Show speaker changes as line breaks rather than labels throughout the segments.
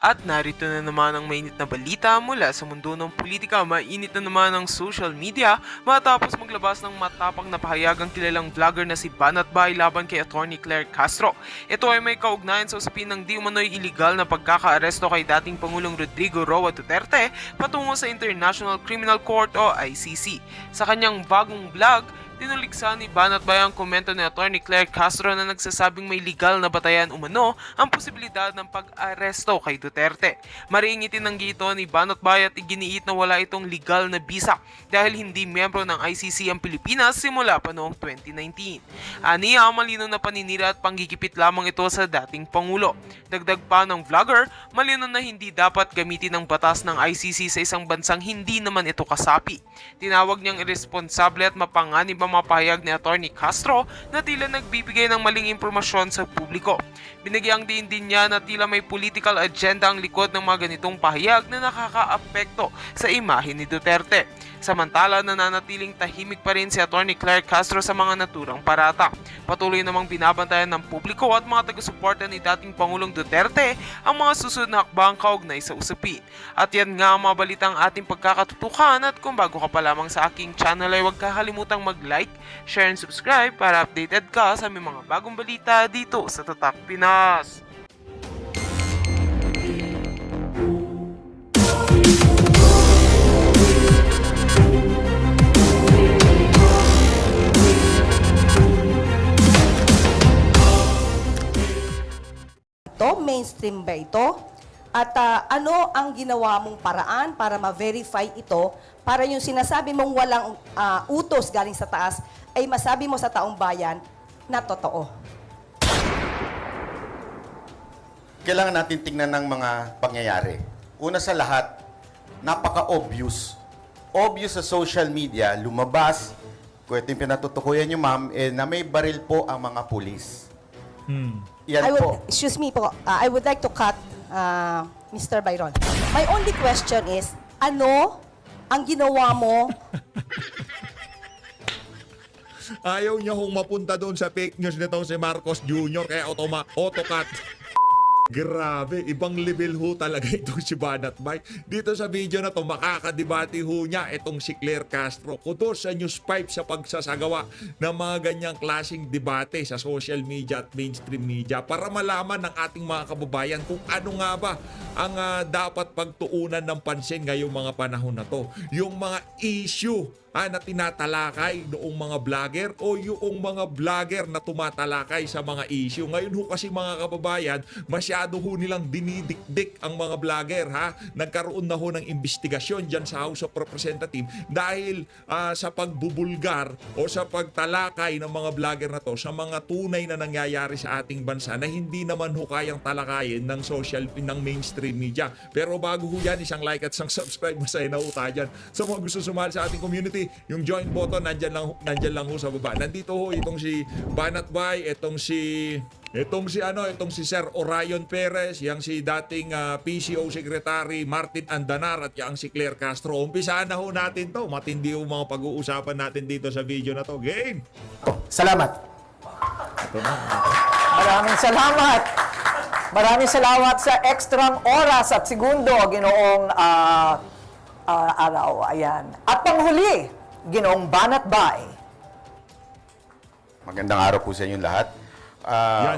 At narito na naman ang mainit na balita mula sa mundo ng politika. Mainit na naman ang social media matapos maglabas ng matapang na pahayag ang kilalang vlogger na si Banat Bay laban kay Atty. Claire Castro. Ito ay may kaugnayan sa usapin ng di umano'y iligal na pagkakaaresto kay dating Pangulong Rodrigo Roa Duterte patungo sa International Criminal Court o ICC. Sa kanyang bagong vlog, tinuliksa ni Banat Bay ang komento ni Atty. Claire Castro na nagsasabing may legal na batayan umano ang posibilidad ng pag-aresto kay Duterte. Mariing itinanggi ito ni Banat Bay at iginiit na wala itong legal na bisa dahil hindi miyembro ng ICC ang Pilipinas simula pa noong 2019. Aniya ang malinaw na paninira at panggigipit lamang ito sa dating Pangulo. Dagdag pa ng vlogger, malinaw na hindi dapat gamitin ang batas ng ICC sa isang bansang hindi naman ito kasapi. Tinawag niyang irresponsable at mapanganib ang mapahayag ni Atty. Castro na tila nagbibigay ng maling impormasyon sa publiko. Binigyang din niya na tila may political agenda ang likod ng mga ganitong pahayag na nakakaapekto sa imahe ni Duterte. Samantala, nananatiling tahimik pa rin si Atty. Claire Castro sa mga naturang parata. Patuloy namang binabantayan ng publiko at mga taga-suporta ni dating Pangulong Duterte ang mga susunod na hakbang kaugnay sa usapin. At yan nga ang mga balitang ating pagkakatutukan, at kung bago ka pa lamang sa aking channel ay huwag kakalimutang mag-like, share and subscribe para updated ka sa aming mga bagong balita dito sa Tatak Pinas.
Mainstream ba ito? At ano ang ginawa mong paraan para ma-verify ito para yung sinasabi mong walang utos galing sa taas ay masabi mo sa taong bayan na totoo?
Kailangan natin tingnan ng mga pangyayari. Una sa lahat, napaka-obvious. Obvious sa social media, lumabas, kung ito yung pinatutukuyan nyo, ma'am, na may baril po ang mga pulis. Yan po.
Excuse me po, I would like to cut Mr. Byron. My only question is, ano ang ginawa mo?
Ayaw niya hong mapunta doon sa fake news nitong si Marcos Jr. kaya autocut. Grabe, ibang level ho talaga itong si Banat Bay. Dito sa video na to, makakadebate ho niya itong si Claire Castro. Kudos sa News 5 sa pagsasagawa ng mga ganyang klaseng debate sa social media at mainstream media para malaman ng ating mga kababayan kung ano nga ba ang dapat pagtuunan ng pansin ngayong mga panahon na to. Yung mga issue na tinatalakay noong mga vlogger o yung mga vlogger na tumatalakay sa mga issue. Ngayon ho kasi mga kababayan, masyado ho nilang dinidikdik ang mga vlogger Nagkaroon na ho ng investigasyon dyan sa House of Representatives dahil sa pagbubulgar o sa pagtalakay ng mga vlogger na to sa mga tunay na nangyayari sa ating bansa na hindi naman ho kayang talakayin ng mainstream media. Pero bago ho yan, isang like at isang subscribe, masaya na ho tayo dyan. Sa mga gusto sumali sa ating community, yung join button nandyan lang ho sa baba. Nandito ho itong si Banat Bay, itong si Sir Orion Perez, yang si dating PCO Secretary Martin Andanar at yang si Claire Castro. Umpisahan na ho natin to. Matindi ho mga pag-uusapan natin dito sa video na to. Game!
Salamat.
Maraming salamat. Maraming salamat sa ekstrang oras at segundo, Ginoong Araw. Ayan. At panghuli, Ginoong Banat Bay.
Magandang araw po sa inyong lahat.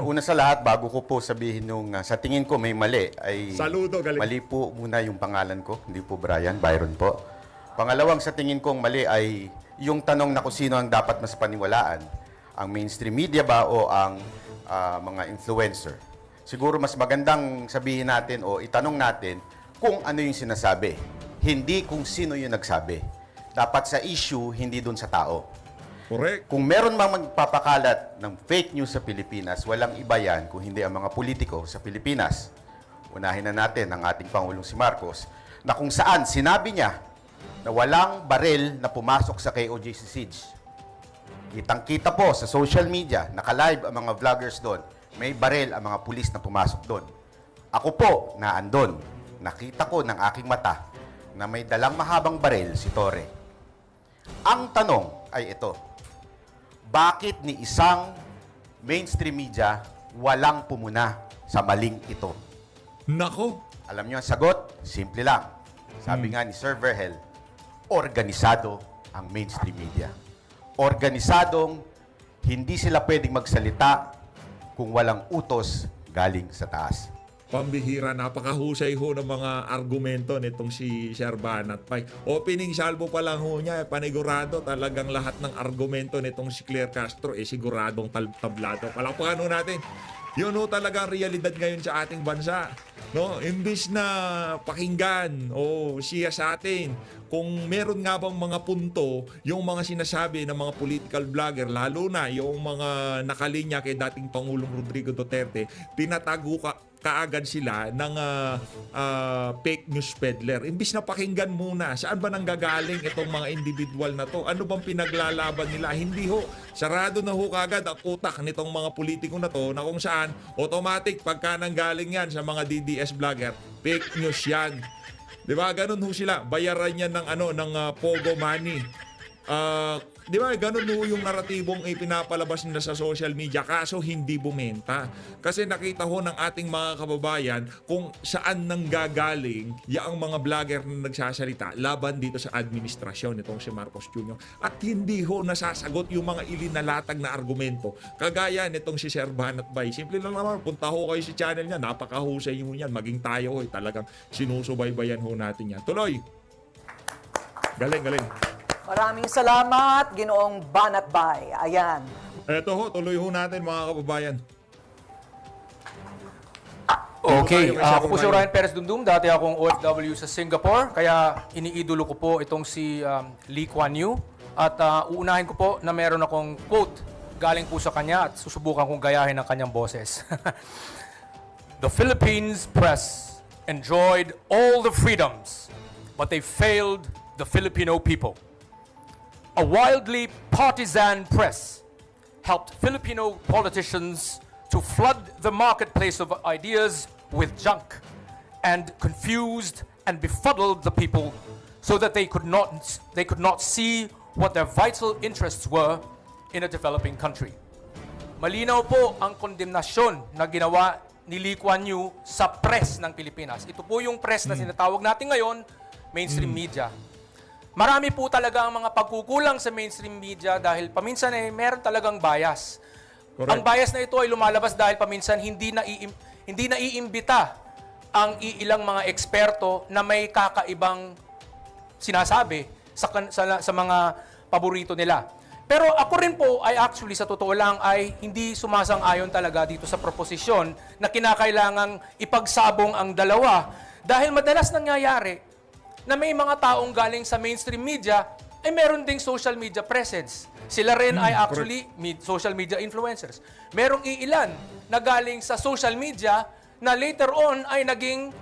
Una sa lahat, bago ko po sabihin nung sa tingin ko may mali, ay
Saludo, galing.
mali po muna yung pangalan ko. Hindi po Brian, Byron po. Pangalawang sa tingin kong mali ay yung tanong na kung sino ang dapat mas paniwalaan. Ang mainstream media ba o ang mga influencer? Siguro mas magandang sabihin natin o itanong natin kung ano yung sinasabi. Hindi kung sino yung nagsabi. Dapat sa issue, hindi dun sa tao.
Correct.
Kung meron mang magpapakalat ng fake news sa Pilipinas, walang iba yan kung hindi ang mga politiko sa Pilipinas. Unahin na natin ang ating Pangulong si Marcos, na kung saan sinabi niya na walang baril na pumasok sa KOJC Siege. Kitang-kita po sa social media, naka-live ang mga vloggers doon, may baril ang mga pulis na pumasok doon. Ako po, naandun. Nakita ko ng aking mata na may dalang mahabang baril si Torre. Ang tanong ay ito, bakit ni isang mainstream media walang pumuna sa maling ito?
Nako.
Alam niyo ang sagot? Simple lang. Sabi nga ni Sir Verhel, organisado ang mainstream media. Organisadong hindi sila pwedeng magsalita kung walang utos galing sa taas.
Pambihira, napakahusay ho ng mga argumento nitong si Sir Banat Pay. Opening salvo pa lang ho niya, panigurado talagang lahat ng argumento nitong si Claire Castro, siguradong tablado. Palakpakan ho natin. Yun ho talaga ang realidad ngayon sa ating bansa. No, imbis na pakinggan siya sa atin kung meron nga bang mga punto yung mga sinasabi ng mga political vlogger, lalo na yung mga nakalinya kay dating Pangulong Rodrigo Duterte, tinatago kaagad sila ng fake news peddler. Imbis na pakinggan muna, saan ba nanggagaling itong mga individual na to? Ano bang pinaglalaban nila? Hindi ho. Sarado na ho kaagad ang utak nitong mga politiko na to na kung saan automatic pagka nanggaling yan sa mga DDS vlogger, fake news yan. 'Di ba? Ganun ho sila. Bayaran yan ng Pogo money. 'Di ba? Ganun ho yung naratibong ipinapalabas nila sa social media, kaso hindi bumenta. Kasi nakita ho ng ating mga kababayan kung saan nanggagaling yung mga vlogger na nagsasalita laban dito sa administrasyon nitong si Marcos Jr. At hindi ho nasasagot yung mga ilinalatag na argumento. Kagaya nitong si Sir Banat Bay. Simple lang naman, punta ho kayo sa channel niya, napakahusay ho yan. Maging tayo ho, talagang sinusubaybayan ho natin yan. Tuloy! Galing.
Maraming salamat, Ginoong Banat Bay. Ayan.
Eto ho, tuloy ho natin mga kababayan.
Okay,
Tayo kay Sir
ako po si
Ryan.
Ryan Perez Dumdum. Dati akong OFW sa Singapore. Kaya iniidolo ko po itong si Lee Kuan Yew. At uunahin ko po na meron akong quote galing po sa kanya at susubukan kong gayahin ang kanyang boses. The Philippines press enjoyed all the freedoms, but they failed the Filipino people. A wildly partisan press helped Filipino politicians to flood the marketplace of ideas with junk and confused and befuddled the people so that they could not see what their vital interests were in a developing country. Malinaw po ang kondemnasyon na ginawa ni Lee Kuan Yew sa press ng Pilipinas. Ito po yung press na sinatawag natin ngayon, mainstream media. Marami po talaga ang mga pagkukulang sa mainstream media dahil paminsan meron talagang bias.
Correct.
Ang bias na ito ay lumalabas dahil paminsan hindi naiimbita ang ilang mga eksperto na may kakaibang sinasabi sa mga paborito nila. Pero ako rin po ay actually sa totoo lang ay hindi sumasang-ayon talaga dito sa proposisyon na kinakailangang ipagsabong ang dalawa dahil madalas nangyayari na may mga taong galing sa mainstream media ay meron ding social media presence. Sila rin ay actually social media influencers. Merong iilan na galing sa social media na later on ay naging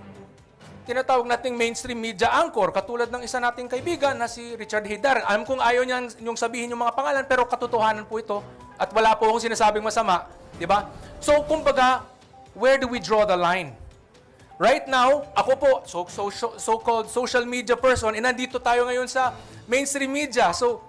tinatawag nating mainstream media anchor, katulad ng isa nating kaibigan na si Richard Hidar. Alam kong ayaw niyan yung sabihin yung mga pangalan, pero katotohanan po ito at wala po akong sinasabing masama, di ba? So, kumbaga, where do we draw the line? Right now, ako po, so-called social media person, nandito tayo ngayon sa mainstream media. So,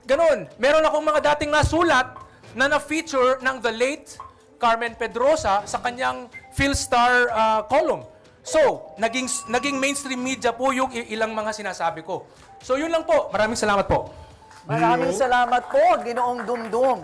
ganun. Meron akong mga dating nasulat na na-feature ng the late Carmen Pedrosa sa kanyang PhilStar column. So, naging mainstream media po yung ilang mga sinasabi ko. So, yun lang po. Maraming salamat po.
Maraming salamat po, Ginoong Dumdum.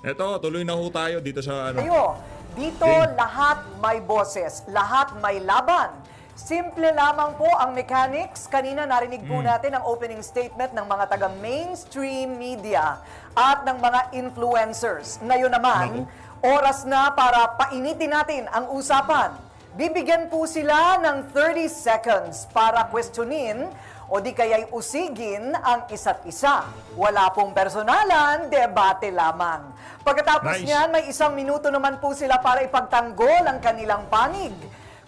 Eto, tuloy na ho tayo dito sa
Ayo, dito lahat may boses, lahat may laban. Simple lamang po ang mechanics. Kanina narinig po natin ang opening statement ng mga taga-mainstream media at ng mga influencers. Ngayon naman, oras na para painitin natin ang usapan. Bibigyan po sila ng 30 seconds para questionin o di kaya'y usigin ang isa't isa. Wala pong personalan, debate lamang. Pagkatapos niyan, may 1 minuto naman po sila para ipagtanggol ang kanilang panig.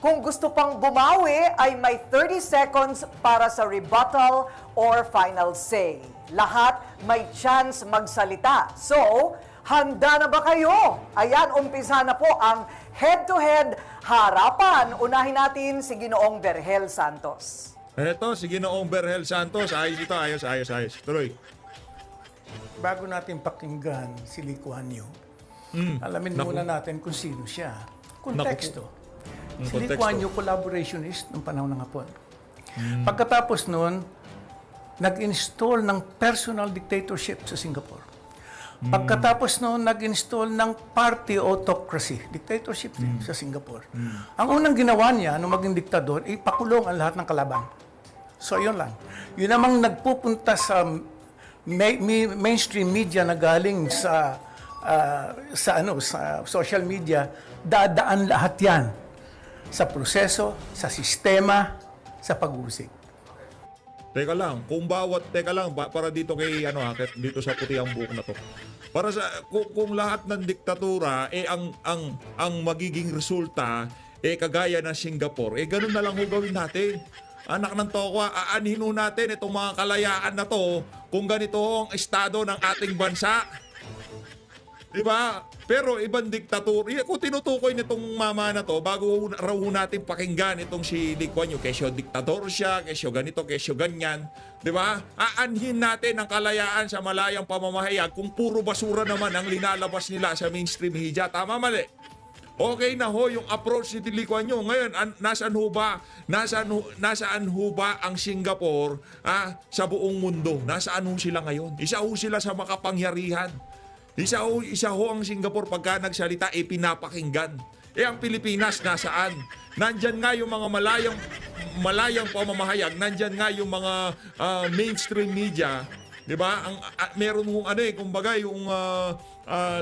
Kung gusto pang bumawi, ay may 30 seconds para sa rebuttal or final say. Lahat may chance magsalita. So, handa na ba kayo? Ayan, umpisa na po ang head-to-head harapan. Unahin natin si Ginoong Verhel Santos.
Eto, si Ginoong Verhel Santos. Ayos ito, ayos. Tuloy.
Bago natin pakinggan si Lee Kuan Yew, alamin muna natin kung sino siya. Konteksto.
Anong
Si Lee
konteksto?
Kuan Yew collaborationist nung panahon ng Hapon. Pagkatapos noon, nag-install ng personal dictatorship sa Singapore. Pagkatapos noon, nag-install ng party autocracy, dictatorship din sa Singapore. Ang unang ginawa niya nung maging diktador, ipakulong ang lahat ng kalaban. So, yun lang. Yun namang nagpupunta sa mainstream media na galing sa social media, dadaan lahat yan sa proseso, sa sistema, sa pag-uusig.
Teka lang, para dito kay dito sa puti ang buhok na to. Para sa kung lahat ng diktatura ang magiging resulta kagaya ng Singapore, ganun na lang ho gawin natin. Anak ng tokwa, aanhin ho natin itong mga kalayaan na to kung ganito ang estado ng ating bansa. Diba? Pero ibang diktatura, kung tinutukoy nitong mama na to, bago raw natin pakinggan itong si Lee Kuan Yew, kesyo diktador siya, kesyo ganito, kesyo ganyan. Diba? Aanhin natin ang kalayaan sa malayang pamamahayag kung puro basura naman ang linalabas nila sa mainstream media. Tama, mali? Okay na ho yung approach ni Lee Kuan Yew. Ngayon, nasaan ho ba ang Singapore sa buong mundo? Nasaan ho sila ngayon? Isa ho sila sa makapangyarihan. Isa ho ang Singapore pagka nagsalita, pinapakinggan. Ang Pilipinas, nasaan? Nandyan nga yung mga malayang pamamahayag, nandyan nga yung mga mainstream media, di ba? Meron mong kumbaga yung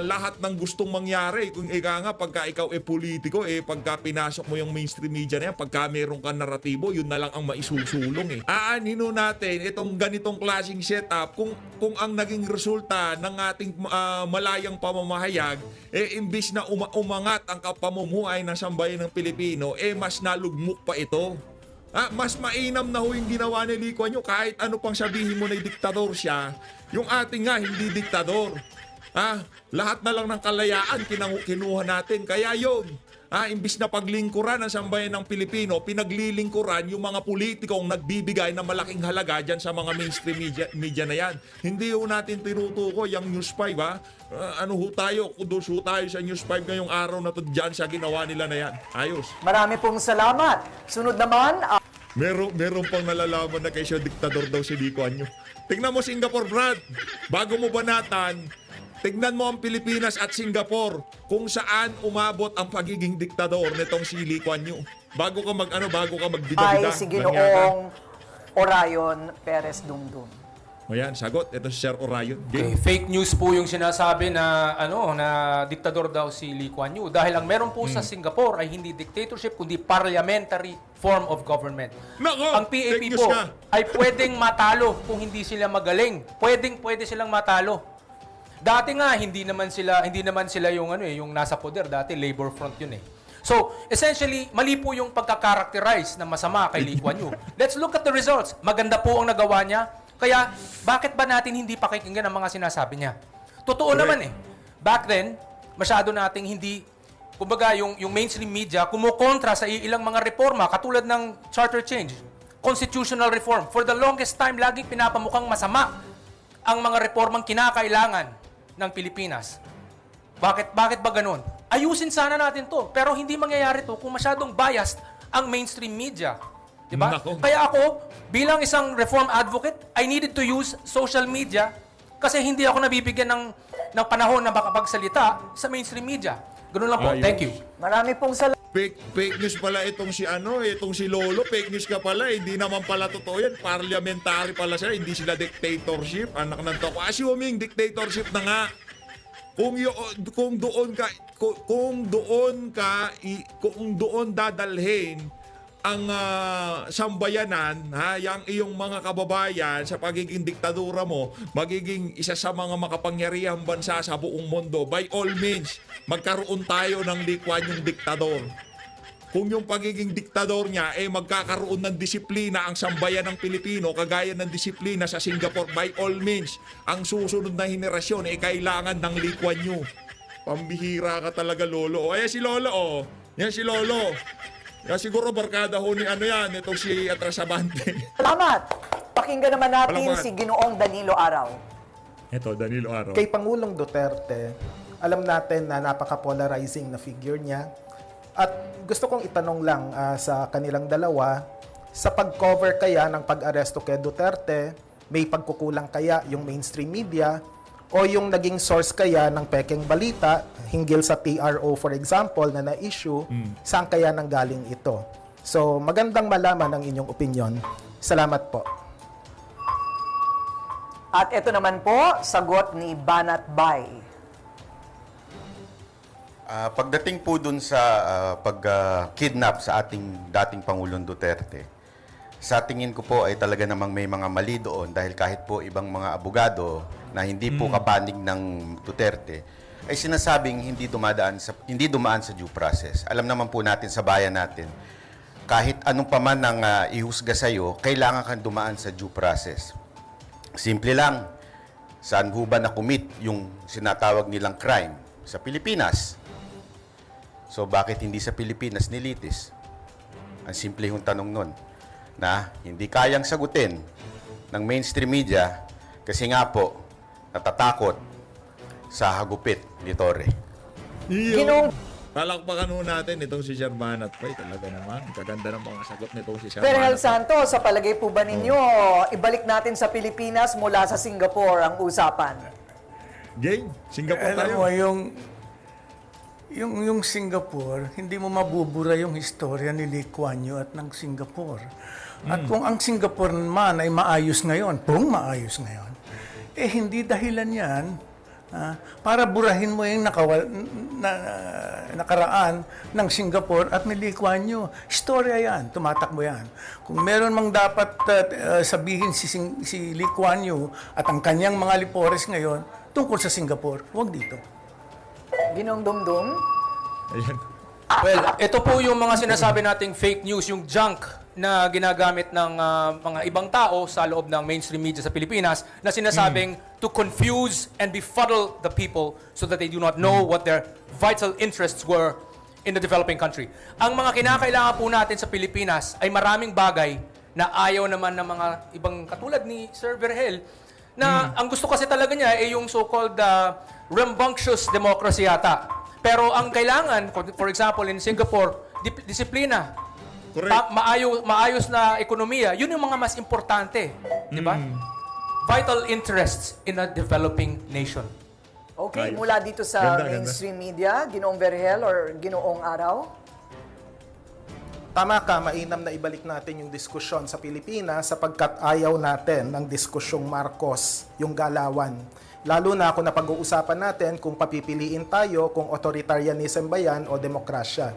lahat ng gustong mangyari. Kung pagka ikaw politiko, pagka pinasok mo yung mainstream media na yan, pagka meron kang naratibo, yun na lang ang maisusulong. Aanhin natin itong ganitong klaseng setup kung ang naging resulta ng ating malayang pamamahayag, imbis na umangat ang pamumuhay ng sambayan ng Pilipino, mas nalugmok pa ito. Mas mainam na ho yung ginawa ni Lee Kuan Yew. Kahit ano pang sabihin mo na diktador siya, yung ating nga hindi diktador. Lahat na lang ng kalayaan kinuha natin. Kaya yun, imbis na paglingkuran ang sambayan ng Pilipino, pinaglilingkuran yung mga politikong nagbibigay ng malaking halaga dyan sa mga mainstream media na yan. Hindi ho natin tinutukoy yung News 5, kudos ho tayo sa News 5 ngayong araw na to dyan sa ginawa nila na yan. Ayos.
Marami pong salamat. Sunod naman,
Meron pang nalalaman na kayo diktador daw si Lee Kuan Yew. Tingnan mo Singapore, Brad. Bago mo banatan, tignan mo ang Pilipinas at Singapore kung saan umabot ang pagiging diktador nitong si Lee Kuan Yew. Bago ka magbida-bida.
ay si Ginoong Orion Perez Dumdum.
O yan, sagot. Ito si Sir Orion.
Okay, fake news po yung sinasabi na na diktador daw si Lee Kuan Yew dahil ang meron po sa Singapore ay hindi dictatorship kundi parliamentary form of government.
Nako,
Ang PAP
fake news
po
ka.
ay pwedeng matalo kung hindi sila magaling. Pwede silang matalo. Dati nga hindi naman sila yung nasa poder, dati Labor Front yun eh. So, essentially, mali po yung pagka-characterize na masama kay Lee Kuan Yew. Let's look at the results. Maganda po ang nagawa niya. Kaya, bakit ba natin hindi pakikinggan ang mga sinasabi niya? Totoo naman eh. Back then, masyado nating hindi, kumbaga yung mainstream media, kumukontra sa ilang mga reforma, katulad ng charter change, constitutional reform. For the longest time, laging pinapamukhang masama ang mga reformang kinakailangan ng Pilipinas. Bakit ba ganun? Ayusin sana natin to. Pero hindi mangyayari to kung masyadong biased ang mainstream media. Diba?
Nako.
Kaya ako, bilang isang reform advocate, I needed to use social media kasi hindi ako nabibigyan ng panahon na makapagsalita sa mainstream media. Ganun lang po.
Ayos.
Thank you.
Marami pong salamat.
Fake news pala itong si Lolo. Fake news ka pala. Hindi naman pala totoo yan. Parliamentary pala siya. Hindi sila dictatorship. Anak ng toko. Assuming dictatorship na nga. Kung doon dadalhin ang sambayanan, yung iyong mga kababayan sa pagiging diktadura mo, magiging isa sa mga makapangyarihang bansa sa buong mundo, by all means, magkaroon tayo ng Lee Kuan Yew diktador. Kung yung pagiging diktador niya, magkakaroon ng disiplina ang sambayan ng Pilipino, kagaya ng disiplina sa Singapore, by all means, ang susunod na henerasyon kailangan ng Lee Kuan Yew. Pambihira ka talaga, Lolo. Ayan si Lolo, oh. Yan si Lolo. Yan siguro barkada ho ni itong si Atrasabante.
Salamat. Pakinggan naman natin
Salamat.
si Ginoong Danilo Araw.
Ito, Danilo Araw.
Kay Pangulong Duterte, alam natin na napaka-polarizing na figure niya. At gusto kong itanong lang sa kanilang dalawa, sa pag-cover kaya ng pag-aresto kay Duterte, may pagkukulang kaya yung mainstream media o yung naging source kaya ng pekeng balita hinggil sa PRO for example na na-issue, saan kaya nanggaling ito? So magandang malaman ang inyong opinion. Salamat po.
At ito naman po, sagot ni Banat Bay.
Pagdating po dun sa pag-kidnap sa ating dating Pangulong Duterte, sa tingin ko po ay talaga namang may mga mali doon dahil kahit po ibang mga abogado na hindi po kapanig ng Duterte ay sinasabing hindi dumaan sa due process. Alam naman po natin sa bayan natin, kahit anong paman ang ihusga sa iyo, kailangan kang dumaan sa due process. Simple lang, saan ho ba na-commit yung sinatawag nilang crime? Sa Pilipinas. So bakit hindi sa Pilipinas nilitis? Ang simple yung tanong nun na hindi kayang sagutin ng mainstream media kasi nga po natatakot sa hagupit ni Torre.
Ginong
Palakpakan ho natin itong si Sir Banat Bay. Talaga naman, kaganda ng mga sagot nitong si Sir
Perhel
Banat Bay.
Santos, sa palagay po ba ninyo, ibalik natin sa Pilipinas mula sa Singapore ang usapan?
Game, Singapore
Alam
tayo.
mo, yung Singapore, hindi mo mabubura yung historia ni Lee Kuan Yew at ng Singapore. At kung ang Singapore man ay maayos ngayon, maayos ngayon, hindi dahilan yan para burahin mo yung nakaraan ng Singapore at ni Lee Kuan Yew. Historia yan, tumatakbo yan. Kung meron mang dapat sabihin si Lee Kuan Yew at ang kanyang mga lipores ngayon tungkol sa Singapore, huwag dito.
Ginong Dumdum?
Ayan.
Well, ito po yung mga sinasabi nating fake news, yung junk na ginagamit ng mga ibang tao sa loob ng mainstream media sa Pilipinas na sinasabing to confuse and befuddle the people so that they do not know what their vital interests were in the developing country. Ang mga kinakailangan po natin sa Pilipinas ay maraming bagay na ayaw naman ng mga ibang katulad ni Sir Vergel na ang gusto kasi talaga niya ay yung so-called rambunctious democracy yata. Pero ang kailangan, for example, in Singapore, disiplina.
Correct.
Maayos na ekonomiya. Yun yung mga mas importante. Di ba? Vital interests in a developing nation.
Okay,
Ayos.
mula dito sa
Ganda.
mainstream media, Ginoong Vergel or Ginoong Araw?
Tama ka, mainam na ibalik natin yung diskusyon sa Pilipinas sapagkat ayaw natin ng diskusyong Marcos, yung galawan. Lalo na kung napag-uusapan natin kung papipiliin tayo kung authoritarianism ba yan o demokrasya.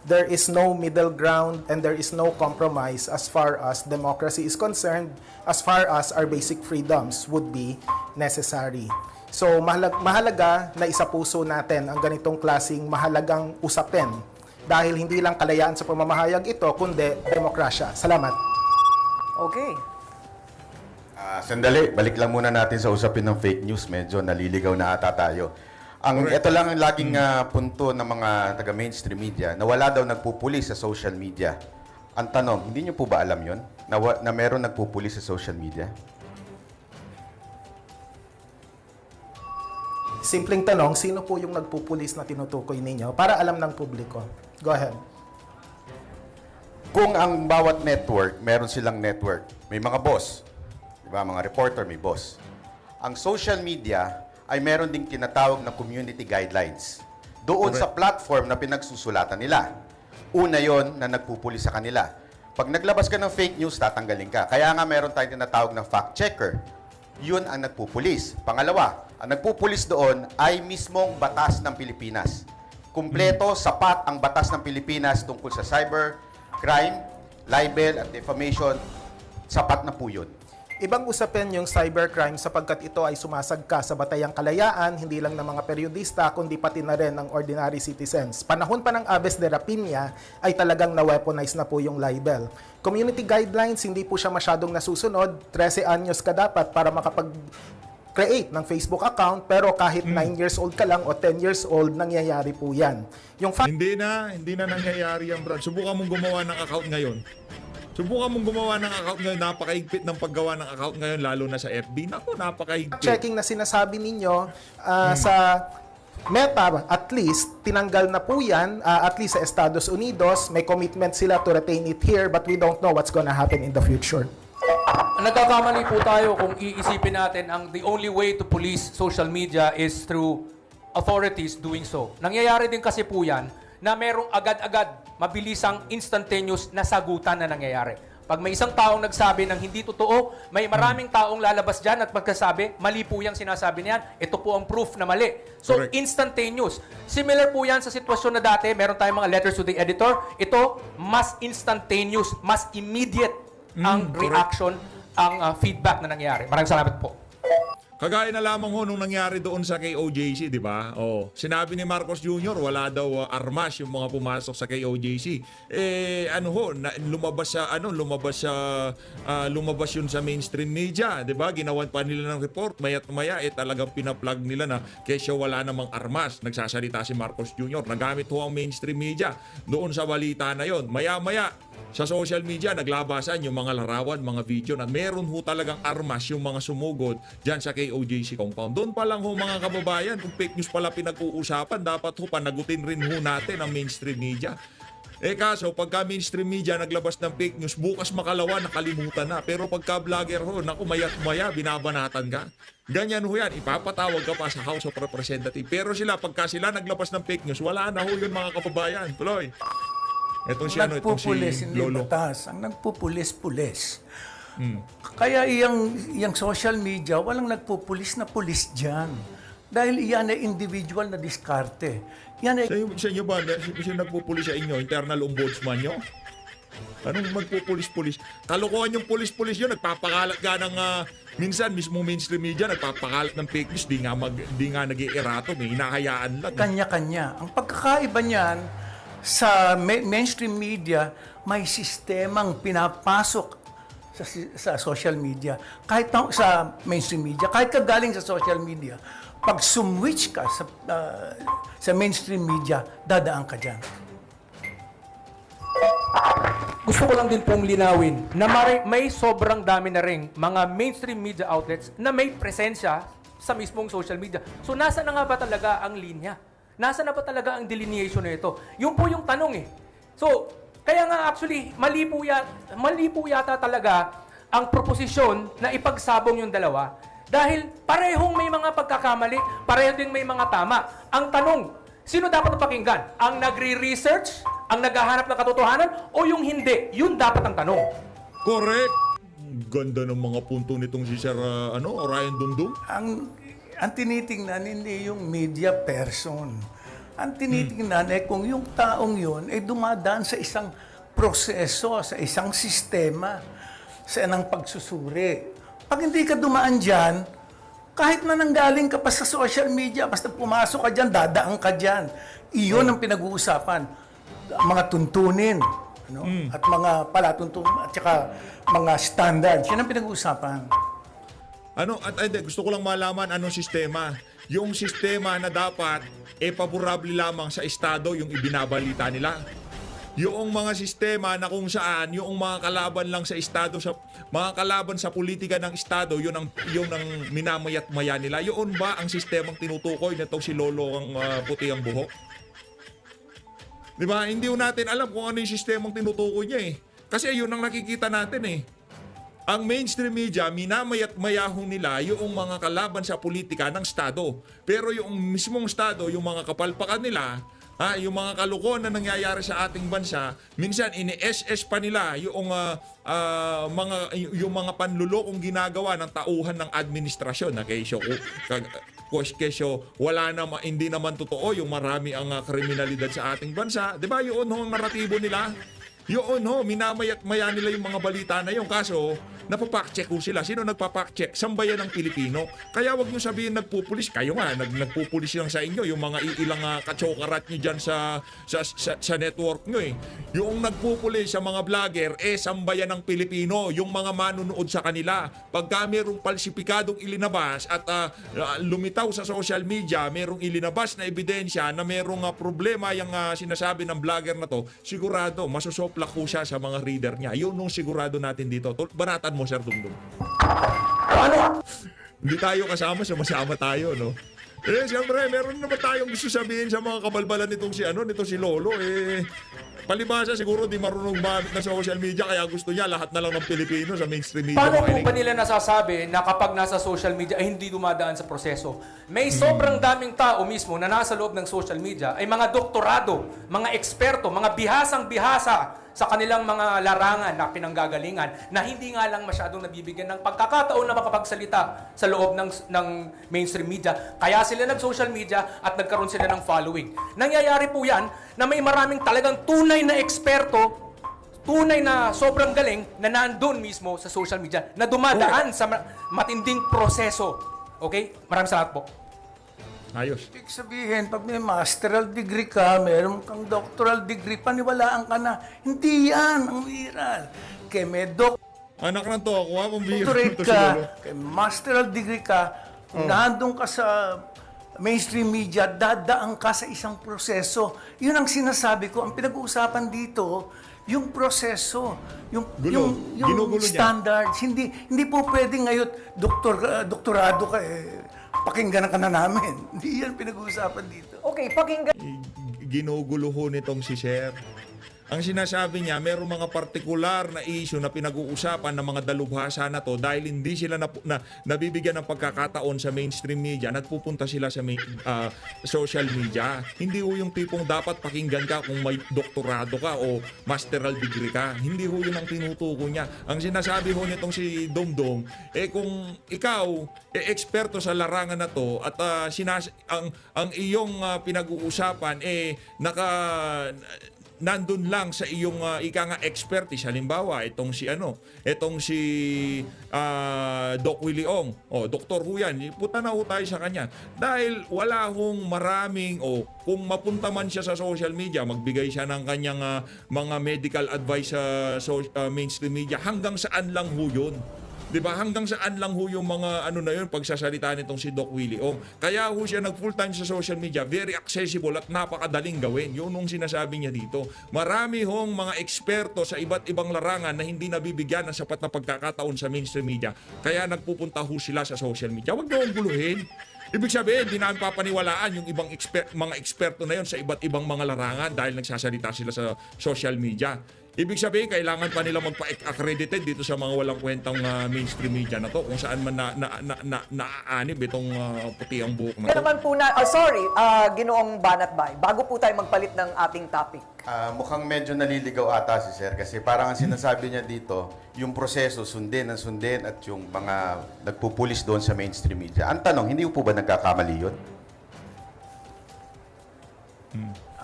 There is no middle ground and there is no compromise as far as democracy is concerned, as far as our basic freedoms would be necessary. So mahalaga na isapuso natin ang ganitong klaseng mahalagang usapin dahil hindi lang kalayaan sa pamamahayag ito, kundi demokrasya. Salamat.
Okay.
Sandali, balik lang muna natin sa usapin ng fake news. Medyo naliligaw na ata tayo. Ito lang ang laging punto ng mga taga-mainstream media na wala daw nagpupuli sa social media. Ang tanong, hindi nyo po ba alam yon na meron nagpupuli sa social media?
Simpleng tanong, sino po yung nagpupulis na tinutukoy ninyo para alam ng publiko? Go ahead.
Kung ang bawat network, meron silang network, may mga boss. Diba? Mga reporter, may boss. Ang social media ay meron ding tinatawag na community guidelines. Doon sa platform na pinagsusulatan nila. Una yon na nagpupuli sa kanila. Pag naglabas ka ng fake news, tatanggalin ka. Kaya nga meron tayong tinatawag na fact checker. Yun ang nagpupulis. Pangalawa, ang nagpupulis doon ay mismong batas ng Pilipinas. Kumpleto, sapat ang batas ng Pilipinas tungkol sa cyber, crime, libel at defamation. Sapat na po yun.
Ibang usapin yung cybercrime sapagkat ito ay sumasagka sa batayang kalayaan, hindi lang ng mga periodista, kundi pati na rin ng ordinary citizens. Panahon pa ng Aves de Rapiña ay talagang na-weaponize na po yung libel. Community guidelines, hindi po siya masyadong nasusunod. 13 anyos ka dapat para makapag-create ng Facebook account, pero kahit 9 years old ka lang o 10 years old, nangyayari po yan. Yung
Hindi na nangyayari yan, Brad. Subukan mong gumawa ng account ngayon. Subukan mong gumawa ng account ngayon. Napakaigpit ng paggawa ng account ngayon, lalo na sa FB. Naku, napakaigpit.
checking na sinasabi ninyo sa Meta, at least, tinanggal na po yan, at least sa Estados Unidos, may commitment sila to retain it here, but we don't know what's gonna happen in the future.
Nagkakamali po tayo kung iisipin natin ang the only way to police social media is through authorities doing so. Nangyayari din kasi po yan na merong agad-agad, mabilisang instantaneous na sagutan na nangyayari. Pag may isang taong nagsabi ng hindi totoo, may maraming taong lalabas dyan at magkasabi, mali po yung sinasabi niyan, ito po ang proof na mali. So,
Correct.
Instantaneous. Similar po yan sa sitwasyon na dati, meron tayong mga letters to the editor. Ito, mas instantaneous, mas immediate ang
correct.
reaction, ang feedback na nangyayari. Maraming salamat po.
Kagaya na lamang ho nung nangyari doon sa KOJC, di ba? Oh, sinabi ni Marcos Jr. wala daw armas yung mga pumasok sa KOJC. Lumabas yun sa mainstream media, di ba? Ginawan pa nila ng report, maya't maya talagang pinaplug nila na kesyo wala namang armas. Nagsasalita si Marcos Jr. Nagamit ho ang mainstream media doon sa balita na yon. Maya-maya sa social media, naglabasan yung mga larawan, mga video na meron ho talagang armas yung mga sumugod dyan sa KOJC compound. Doon pa lang ho mga kababayan, kung fake news pala pinag-uusapan, dapat ho panagutin rin ho natin ang mainstream media. Kaso, pagka mainstream media naglabas ng fake news, bukas makalawa, nakalimutan na. Pero pagka vlogger ho, naku, maya't-maya, binabanatan ka. Ganyan ho yan, ipapatawag ka pa sa House of Representatives. Pero pagka sila naglabas ng fake news, wala na ho yun mga kababayan. Tuloy. Itong si
Nagpupulis, hindi
Lolo.
batas. Ang nagpupulis-pulis. Kaya iyang social media, walang nagpupulis na pulis dyan. Dahil iyan ay individual na diskarte. Yan ay
Sa inyo ba, sino nagpupulis sa inyo? Internal ombudsman nyo? Anong magpupulis-pulis? Kalokohan yung pulis-pulis yun, nagpapakalat ka ng... minsan, mismo mainstream media, nagpapakalat ng fake news, di nga nag-i-erato, may hinahayaan lang.
kanya-kanya. Ang pagkakaiba niyan, sa mainstream media, may sistemang pinapasok sa social media. Kahit sa mainstream media, kahit ka galing sa social media, pag sumwitch ka sa mainstream media, dadaan ka dyan.
Gusto ko lang din pong linawin na may sobrang dami na ring mga mainstream media outlets na may presensya sa mismong social media. So, nasa na nga ba talaga ang linya? Nasa na ba talaga ang delineation na ito? Yun po yung tanong eh. So, kaya nga actually, mali po yata talaga ang proposisyon na ipagsabong yung dalawa dahil parehong may mga pagkakamali, pareho din may mga tama. Ang tanong, sino dapat napakinggan? Ang nagre-research, ang naghahanap ng katotohanan, o yung hindi? Yun dapat ang tanong.
Correct! Ganda ng mga punto nitong si Sir Orion Dumdum.
Ang tinitingnan hindi yung media person. Ang tinitingnan ay kung yung taong yun ay dumadaan sa isang proseso, sa isang sistema, sa isang pagsusuri. Pag hindi ka dumaan dyan, kahit na nanggaling ka pa sa social media, basta pumasok ka dyan, dadaan ka dyan. Iyon ang pinag-uusapan. Mga tuntunin, at mga palatuntunin, at saka mga standards. Yan ang pinag-uusapan.
Gusto ko lang malaman anong sistema. Yung sistema na dapat paborable lamang sa Estado yung ibinabalita nila. Yung mga sistema na kung saan yung mga kalaban lang sa Estado, mga kalaban sa politika ng Estado, yun ang minamayat-maya nila. Yun ba ang sistemang tinutukoy na si Lolo ang puti ang buhok? Di ba? Hindi natin alam kung ano yung sistemang tinutukoy niya eh. Kasi yun ang nakikita natin eh. Ang mainstream media, minamayat-mayahong nila yung mga kalaban sa politika ng Estado. Pero yung mismong Estado, yung mga kapalpakan nila, yung mga kalukuhan na nangyayari sa ating bansa, minsan ini-SS pa nila yung mga panlulokong ginagawa ng tauhan ng administrasyon na kesyo hindi naman totoo yung marami ang kriminalidad sa ating bansa. 'Di ba? Yun ang naratibo nila. Yun minamayat-maya nila yung mga balita na yung kaso, napapack-check ko sila. Sino nagpapack-check? Sambayan ng Pilipino. Kaya wag nyo sabihin nagpupulis. Kayo nga, nagpupulis lang sa inyo. Yung mga ilang katsokarat nyo dyan sa network nyo eh. Yung nagpupulis sa mga vlogger, sambayan ng Pilipino. Yung mga manunood sa kanila. Pagka merong palsipikadong ilinabas at lumitaw sa social media, merong ilinabas na ebidensya na merong problema yung sinasabi ng vlogger na to, sigurado, masusoplak ko siya sa mga reader niya. Yun nung sigurado natin dito. Banatan mo, Sir Dumdum.
Ano?
Hindi tayo kasama, sama tayo, no? Siyempre, meron naman tayong gusto sabihin sa mga kabalbalan nitong si Lolo. Palibasa siguro di marunong gamit na social media kaya gusto niya lahat na lang ng Pilipino sa mainstream media.
Paano po
makinig.
ba nila nasasabi na kapag nasa social media ay hindi dumadaan sa proseso? May sobrang daming tao mismo na nasa loob ng social media ay mga doktorado, mga eksperto, mga bihasang-bihasa sa kanilang mga larangan na pinanggagalingan na hindi nga lang masyadong nabibigyan ng pagkakataon na makapagsalita sa loob ng mainstream media. Kaya sila nag-social media at nagkaroon sila ng following. Nangyayari po yan na may maraming talagang tunay na eksperto, tunay na sobrang galing na nandun mismo sa social media na dumadaan sa matinding proseso. Okay? Maraming salamat po.
Ayos.
Ibig sabihin, pag may masteral degree ka, meron kang doctoral degree, paniwalaan ka na. Hindi yan ang viral. Kaya may
Anak na to, ako akong biro
doctorate
to si
ka,
Lolo.
kaya masteral degree ka, nandun ka sa mainstream media, dadaan ka sa isang proseso. Yun ang sinasabi ko. Ang pinag-uusapan dito, yung proseso, yung
Ginugulo niya.
standards. Hindi po pwede ngayon, doktorado ka pakinggan ka na namin. Hindi yan pinag-uusapan dito.
Okay, pakinggan.
Ginugulo ho nitong si Sir. Ang sinasabi niya, merong mga partikular na issue na pinag-uusapan ng mga dalubhasa na to dahil hindi sila nabibigyan ng pagkakataon sa mainstream media, nagpupunta sila sa social media. Hindi ho yung tipong dapat pakinggan ka kung may doktorado ka o masteral degree ka. Hindi ho yun ang tinutuko niya. Ang sinasabi ho nitong si Dongdong, kung ikaw eksperto sa larangan na to at ang iyong pinag-uusapan nandun lang sa iyong ika nga expertise. Halimbawa, itong si Doc Willie Ong. Doktor ho yan. Punta na ho tayo sa kanya. Dahil wala hong maraming, kung mapunta man siya sa social media, magbigay siya ng kanyang mga medical advice sa mainstream media, hanggang saan lang ho yun. Diba? Hanggang saan lang ho yung mga na yun, pagsasalita nitong si Doc Willie Ong. Kaya ho siya nag-full time sa social media, very accessible at napakadaling gawin. Yun ang sinasabi niya dito. Marami hong mga eksperto sa iba't ibang larangan na hindi nabibigyan ng sapat na pagkakataon sa mainstream media. Kaya nagpupunta ho sila sa social media. Huwag niyo guluhin. Ibig sabihin, di namin papaniwalaan yung ibang mga eksperto na yun sa iba't ibang mga larangan dahil nagsasalita sila sa social media. Ibig sabihin, kailangan pa nila magpa-accredited dito sa mga walang kwentang mainstream media na to kung saan man naaanib itong puti ang buhok na
Kaya
to.
naman po Ginoong Banatbay, bago po tayo magpalit ng ating topic.
Mukhang medyo naliligaw ata si Sir kasi parang ang sinasabi niya dito, yung proseso sundin at yung mga nagpupulis doon sa mainstream media. Ang tanong, hindi po ba nagkakamali yun?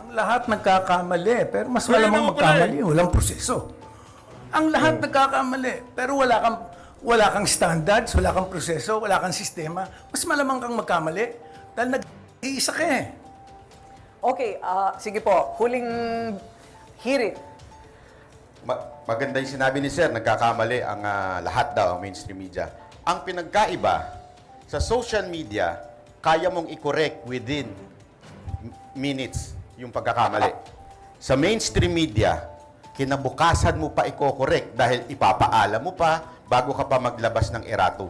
Ang lahat nagkakamali, pero mas malamang magkamali, walang proseso. Ang lahat nagkakamali, pero wala kang standards, wala kang proseso, wala kang sistema. Mas malamang kang magkamali dahil nag-iisa ka eh.
Okay, sige po, huling hirit.
Maganda yung sinabi ni Sir, nagkakamali ang lahat daw, ang mainstream media. Ang pinagkaiba, sa social media, kaya mong i-correct within minutes yung pagkakamali. Sa mainstream media, kinabukasan mo pa i-correct dahil ipapaalam mo pa bago ka pa maglabas ng erratum.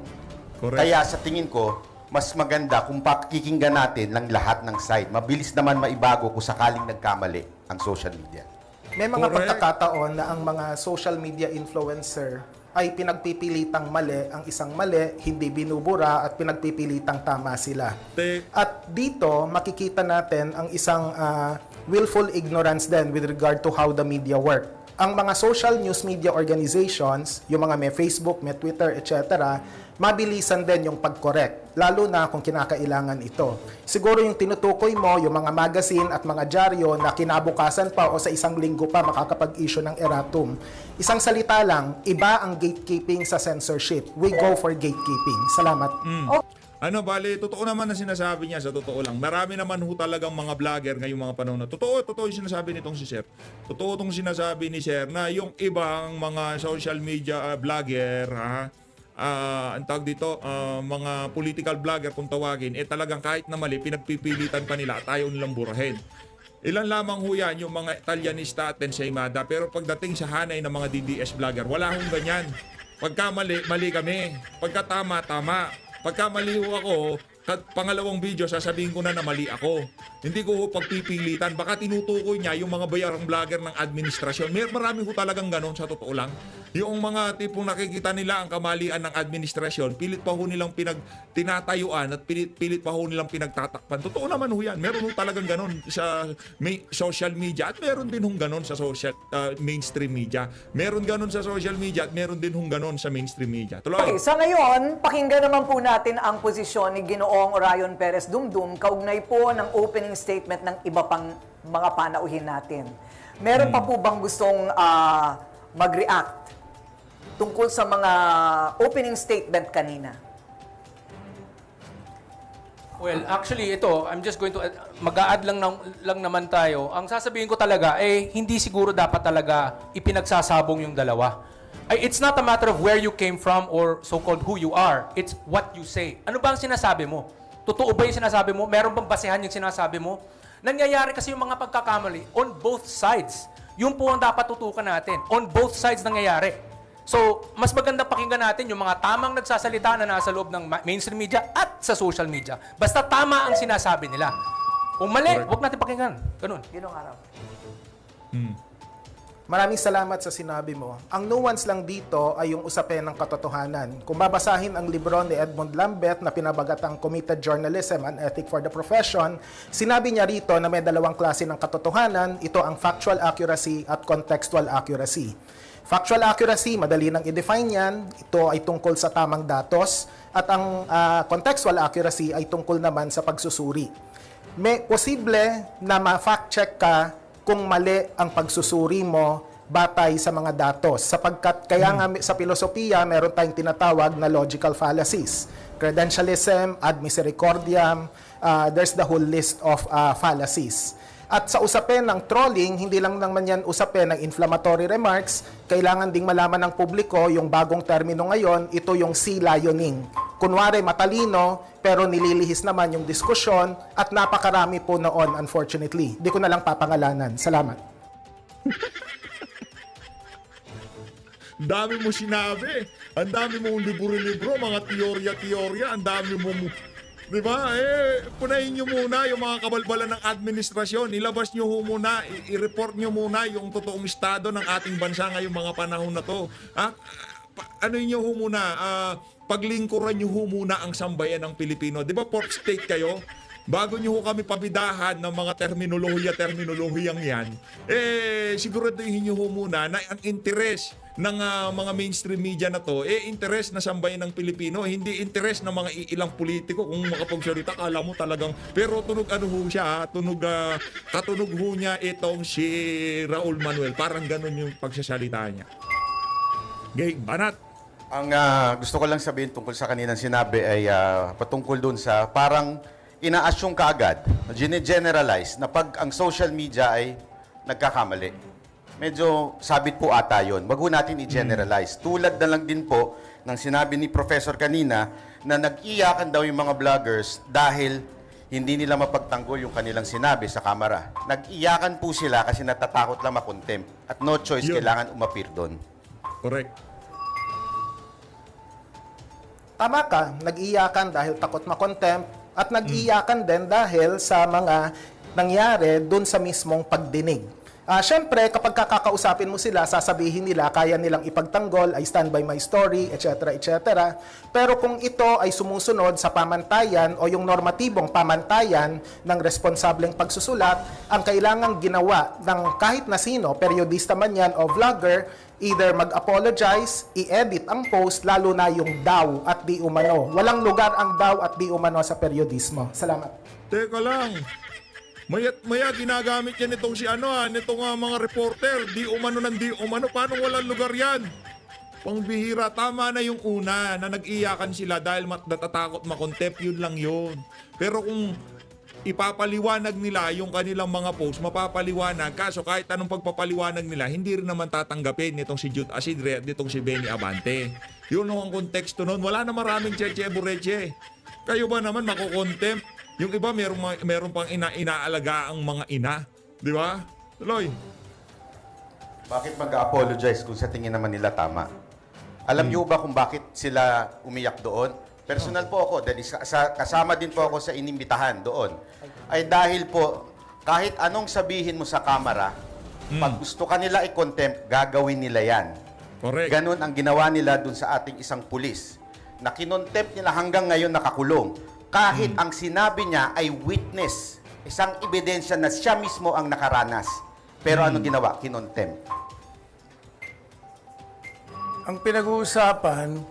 Correct.
Kaya sa tingin ko, mas maganda kung pakikinggan natin ng lahat ng side. Mabilis naman maibago kung sakaling nagkamali ang social media.
May mga
Correct.
pagkakataon na ang mga social media influencer ay pinagpipilitang mali ang isang mali, hindi binubura at pinagpipilitang tama sila. At dito, makikita natin ang isang willful ignorance din with regard to how the media work. Ang mga social news media organizations, yung mga may Facebook, may Twitter, etc., mabilisan din yung pag-correct, lalo na kung kinakailangan ito. Siguro yung tinutukoy mo, yung mga magazine at mga dyaryo na kinabukasan pa o sa isang linggo pa makakapag-issue ng erratum. Isang salita lang, iba ang gatekeeping sa censorship. We go for gatekeeping. Salamat.
Bali, totoo naman ang sinasabi niya, sa totoo lang. Marami naman ho talagang mga vlogger ngayong mga panahon na. Totoo yung sinasabi nitong si Sir. Totoo itong sinasabi ni Sir na yung ibang mga social media vlogger, ang tawag dito, mga political vlogger kung tawagin, talagang kahit na mali, pinagpipilitan pa nila at ayaw nilang burahin. Ilan lamang ho yan, yung mga Italianista at Ensaymada, pero pagdating sa hanay ng mga DDS vlogger, wala hong ganyan. Pagka mali, mali kami. Pagka tama, tama. Pagka mali ho ako, pangalawang video, sasabihin ko na mali ako. Hindi ko ho pagpipilitan. Baka tinutukoy niya yung mga bayarang vlogger ng administrasyon. Marami ho talagang ganon sa totoo lang. Yung mga tipong nakikita nila ang kamalian ng administrasyon, pilit pa ho nilang tinatayuan at pilit pa ho nilang pinagtatakpan. Totoo naman ho yan. Meron ho talagang ganon sa social media at meron din hong ganon sa mainstream media. Meron ganon sa social media at meron din hong ganon sa mainstream media.
Okay,
Tuloy.
sa ngayon, pakinggan naman po natin ang posisyon ni Ginoong Orion Perez Dumdum kaugnay po ng opening statement ng iba pang mga panauhin natin. Meron pa po bang gustong mag-react tungkol sa mga opening statement kanina?
Well, actually, ito, I'm just going to, mag-a-add lang naman tayo. Ang sasabihin ko talaga, hindi siguro dapat talaga ipinagsasabong yung dalawa. It's not a matter of where you came from or so-called who you are. It's what you say. Ano ba ang sinasabi mo? Totoo ba yung sinasabi mo? Meron bang basehan yung sinasabi mo? Nangyayari kasi yung mga pagkakamali on both sides. Yun po ang dapat tutukan natin. On both sides nangyayari. So, mas maganda pakinggan natin yung mga tamang nagsasalita na nasa loob ng mainstream media at sa social media. Basta tama ang sinasabi nila. Kung mali, huwag natin pakinggan. Ganun.
Ginong Araw.
Maraming salamat sa sinabi mo. Ang nuance lang dito ay yung usapin ng katotohanan. Kung babasahin ang libro ni Edmund Lambert na pinabagatang Committed Journalism, An Ethic for the Profession, sinabi niya rito na may dalawang klase ng katotohanan. Ito ang factual accuracy at contextual accuracy. Factual accuracy, madali nang i-define yan. Ito ay tungkol sa tamang datos. At ang contextual accuracy ay tungkol naman sa pagsusuri. May posible na ma-fact check ka kung mali ang pagsusuri mo batay sa mga datos. Sapagkat kaya nga sa filosofiya, meron tayong tinatawag na logical fallacies. Credentialism, ad misericordiam, there's the whole list of fallacies. At sa usapin ng trolling, hindi lang naman yan usapin ng inflammatory remarks, kailangan ding malaman ng publiko yung bagong termino ngayon, ito yung sea lioning. Kunwari matalino, pero nililihis naman yung diskusyon at napakarami po noon, unfortunately. Di ko na lang papangalanan. Salamat.
Dami mo sinabi. Ang dami mong libro-libro, mga teorya-teorya, ang dami mo. Di ba? Punahin nyo muna yung mga kabalbalan ng administrasyon. Ilabas nyo ho muna, i-report nyo muna yung totoong estado ng ating bansa ngayong mga panahon na to. Ano nyo ho muna, paglingkuran nyo ho muna ang sambayan ng Pilipino. Di ba fourth state kayo? Bago nyo ho kami pabidahan ng mga terminolohiyang yan, siguraduhin nyo ho muna na ang interes ng mga mainstream media na to, interes na sambayan ng Pilipino, hindi interes ng mga ilang politiko. Kung makapagsalita, kala mo talagang, pero tunog ano ho siya, katunog ho niya itong si Raul Manuel. Parang ganun yung pagsasalita niya. Gay, banat.
Ang gusto ko lang sabihin tungkol sa kaninang sinabi ay patungkol dun sa parang ina-assume ka agad, gine-generalize na pag ang social media ay nagkakamali. Medyo sabit po ata yun. Wag ho natin i-generalize. Tulad na lang din po ng sinabi ni Professor kanina na nag-iyakan daw yung mga vloggers dahil hindi nila mapagtanggol yung kanilang sinabi sa kamera. Nag-iyakan po sila kasi natatakot lang makontempt. At no choice, kailangan umapir doon.
Correct.
Tama ka, nag-iyakan dahil takot makontempt at nag-iyakan din dahil sa mga nangyari dun sa mismong pagdinig. Siyempre, kapag kakausapin mo sila, sasabihin nila, kaya nilang ipagtanggol, I stand by my story, etc., etc. Pero kung ito ay sumusunod sa pamantayan o yung normatibong pamantayan ng responsableng pagsusulat, ang kailangang ginawa ng kahit na sino, periodista man yan o vlogger, either mag-apologize, i-edit ang post, lalo na yung daw at di umano. Walang lugar ang daw at di umano sa periodismo. Salamat.
Teka lang. Maya ginagamit yan itong nitong mga reporter, di umano ng di umano. Paano walang lugar yan? Pangbihira, tama na yung una na nag-iyakan sila dahil natatakot makontempt, yun lang yun. Pero kung ipapaliwanag nila yung kanilang mga posts, mapapaliwanag. Kaso kahit anong pagpapaliwanag nila, hindi rin naman tatanggapin nitong si Jude Asidre at nitong si Benny Abante. Yun ang konteksto nun. Wala na maraming cheche bureche. Kayo ba naman makukontempt? Yung iba, meron pang inaalaga ang mga ina. Di ba? Tuloy.
Bakit mag-apologize kung sa tingin naman nila tama? Alam niyo ba kung bakit sila umiyak doon? personal po ako, dahil kasama din po ako sa inimbitahan doon, ay dahil po, kahit anong sabihin mo sa kamera, pag gusto ka nila i-contempt, gagawin nila yan.
Correct.
Ganon ang ginawa nila dun sa ating isang pulis, na kinontempt nila hanggang ngayon nakakulong. Kahit ang sinabi niya ay witness, isang ebidensya na siya mismo ang nakaranas. Pero ano ginawa? Kinontempt.
Ang pinag-uusapan,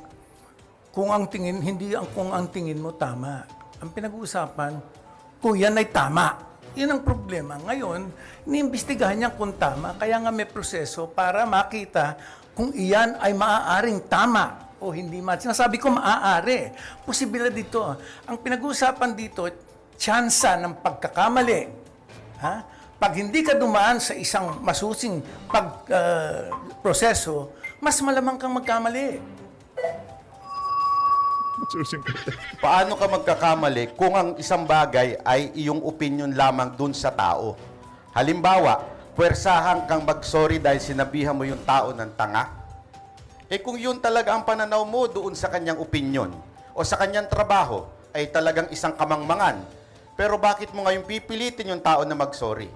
kung ang tingin, hindi ang kung ang tingin mo tama. Ang pinag-uusapan, kung yan ay tama. Yan ang problema. Ngayon, iniimbestigahan niya kung tama, kaya nga may proseso para makita kung iyan ay maaaring tama o hindi man. Sinasabi ko maaari. Posibilidad dito. Ang pinag-uusapan dito, tsansa ng pagkakamali. Ha? Pag hindi ka dumaan sa isang masusing proseso, mas malamang kang magkamali.
Paano ka magkakamali kung ang isang bagay ay iyong opinion lamang dun sa tao? Halimbawa, puwersahan kang mag-sorry dahil sinabihan mo yung tao ng tanga. Kung yun talaga ang pananaw mo doon sa kanyang opinion o sa kanyang trabaho, ay talagang isang kamangmangan. Pero bakit mo ngayon pipilitin yung tao na mag-sorry?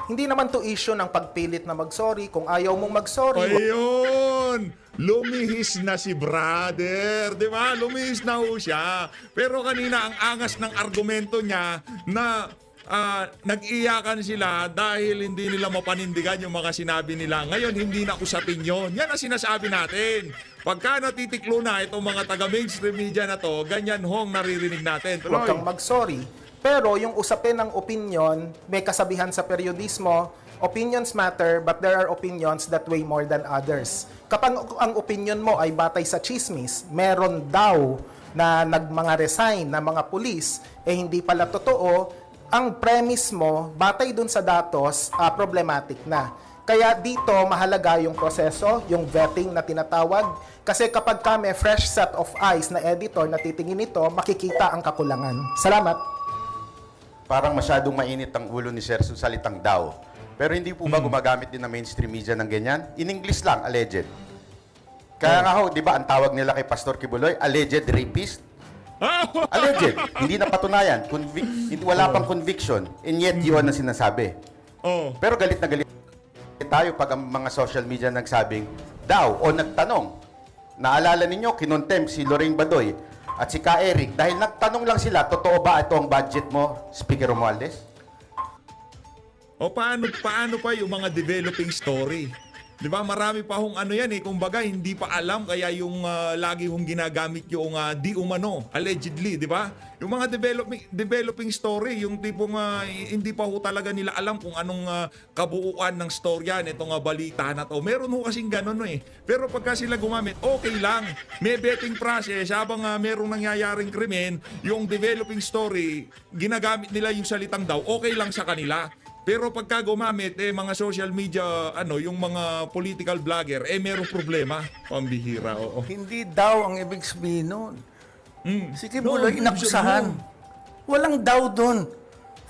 Hindi naman to issue ng pagpilit na mag-sorry. Kung ayaw mong mag-sorry,
Ayun! Lumihis na si brother, di ba? Lumihis na ho siya. Pero kanina ang angas ng argumento niya na nag-iyakan sila dahil hindi nila mapanindigan yung mga sinabi nila. Ngayon, hindi na usapin yun. Yan ang sinasabi natin. Pagka natitiklo na itong mga taga-mainstream media na to, ganyan hong naririnig natin.
huwag
Tuloy.
kang mag-sorry. Pero yung usapin ng opinion, may kasabihan sa periodismo, opinions matter, but there are opinions that weigh more than others. Kapag ang opinion mo ay batay sa chismis, meron daw na mga resign na mga pulis, hindi pala totoo, ang premise mo, batay dun sa datos, problematic na. Kaya dito, mahalaga yung proseso, yung vetting na tinatawag. Kasi kapag ka may fresh set of eyes na editor na titingin nito, makikita ang kakulangan. Salamat.
Parang masyadong mainit ang ulo ni Sir sa salitang daw. Pero hindi po ba gumagamit din ng mainstream media ng ganyan? In English lang, alleged. Kaya nga ho, di ba, ang tawag nila kay Pastor Kibuloy, alleged rapist? Alleged. Hindi na patunayan. Wala pang conviction. And yet, yun ang sinasabi.
Oh.
Pero galit na galit tayo pag ang mga social media nagsabing daw o nagtanong. Naalala ninyo, kinontempt si Lorraine Badoy at si Ka Eric dahil nagtanong lang sila, totoo ba ito ang budget mo, Speaker Romualdez?
O paano pa yung mga developing story? 'Di ba? Marami pa hong ano yan kumbaga hindi pa alam kaya yung lagi hong ginagamit yung di umano, allegedly, 'di ba? Yung mga developing story, yung tipong hindi pa ho talaga nila alam kung anong kabuuan ng storya nitong balita na to. Meron ho kasing ganun Pero pagka sila gumamit, okay lang. May vetting process habang merong nangyayaring krimen, yung developing story, ginagamit nila yung salitang daw, okay lang sa kanila. Pero pagka gumamit, mga social media, yung mga political vlogger, merong problema. Pambihira, oo.
Hindi daw ang ibig sabihin nun. Si
No,
Kibuloy, inakusahan. Walang daw doon.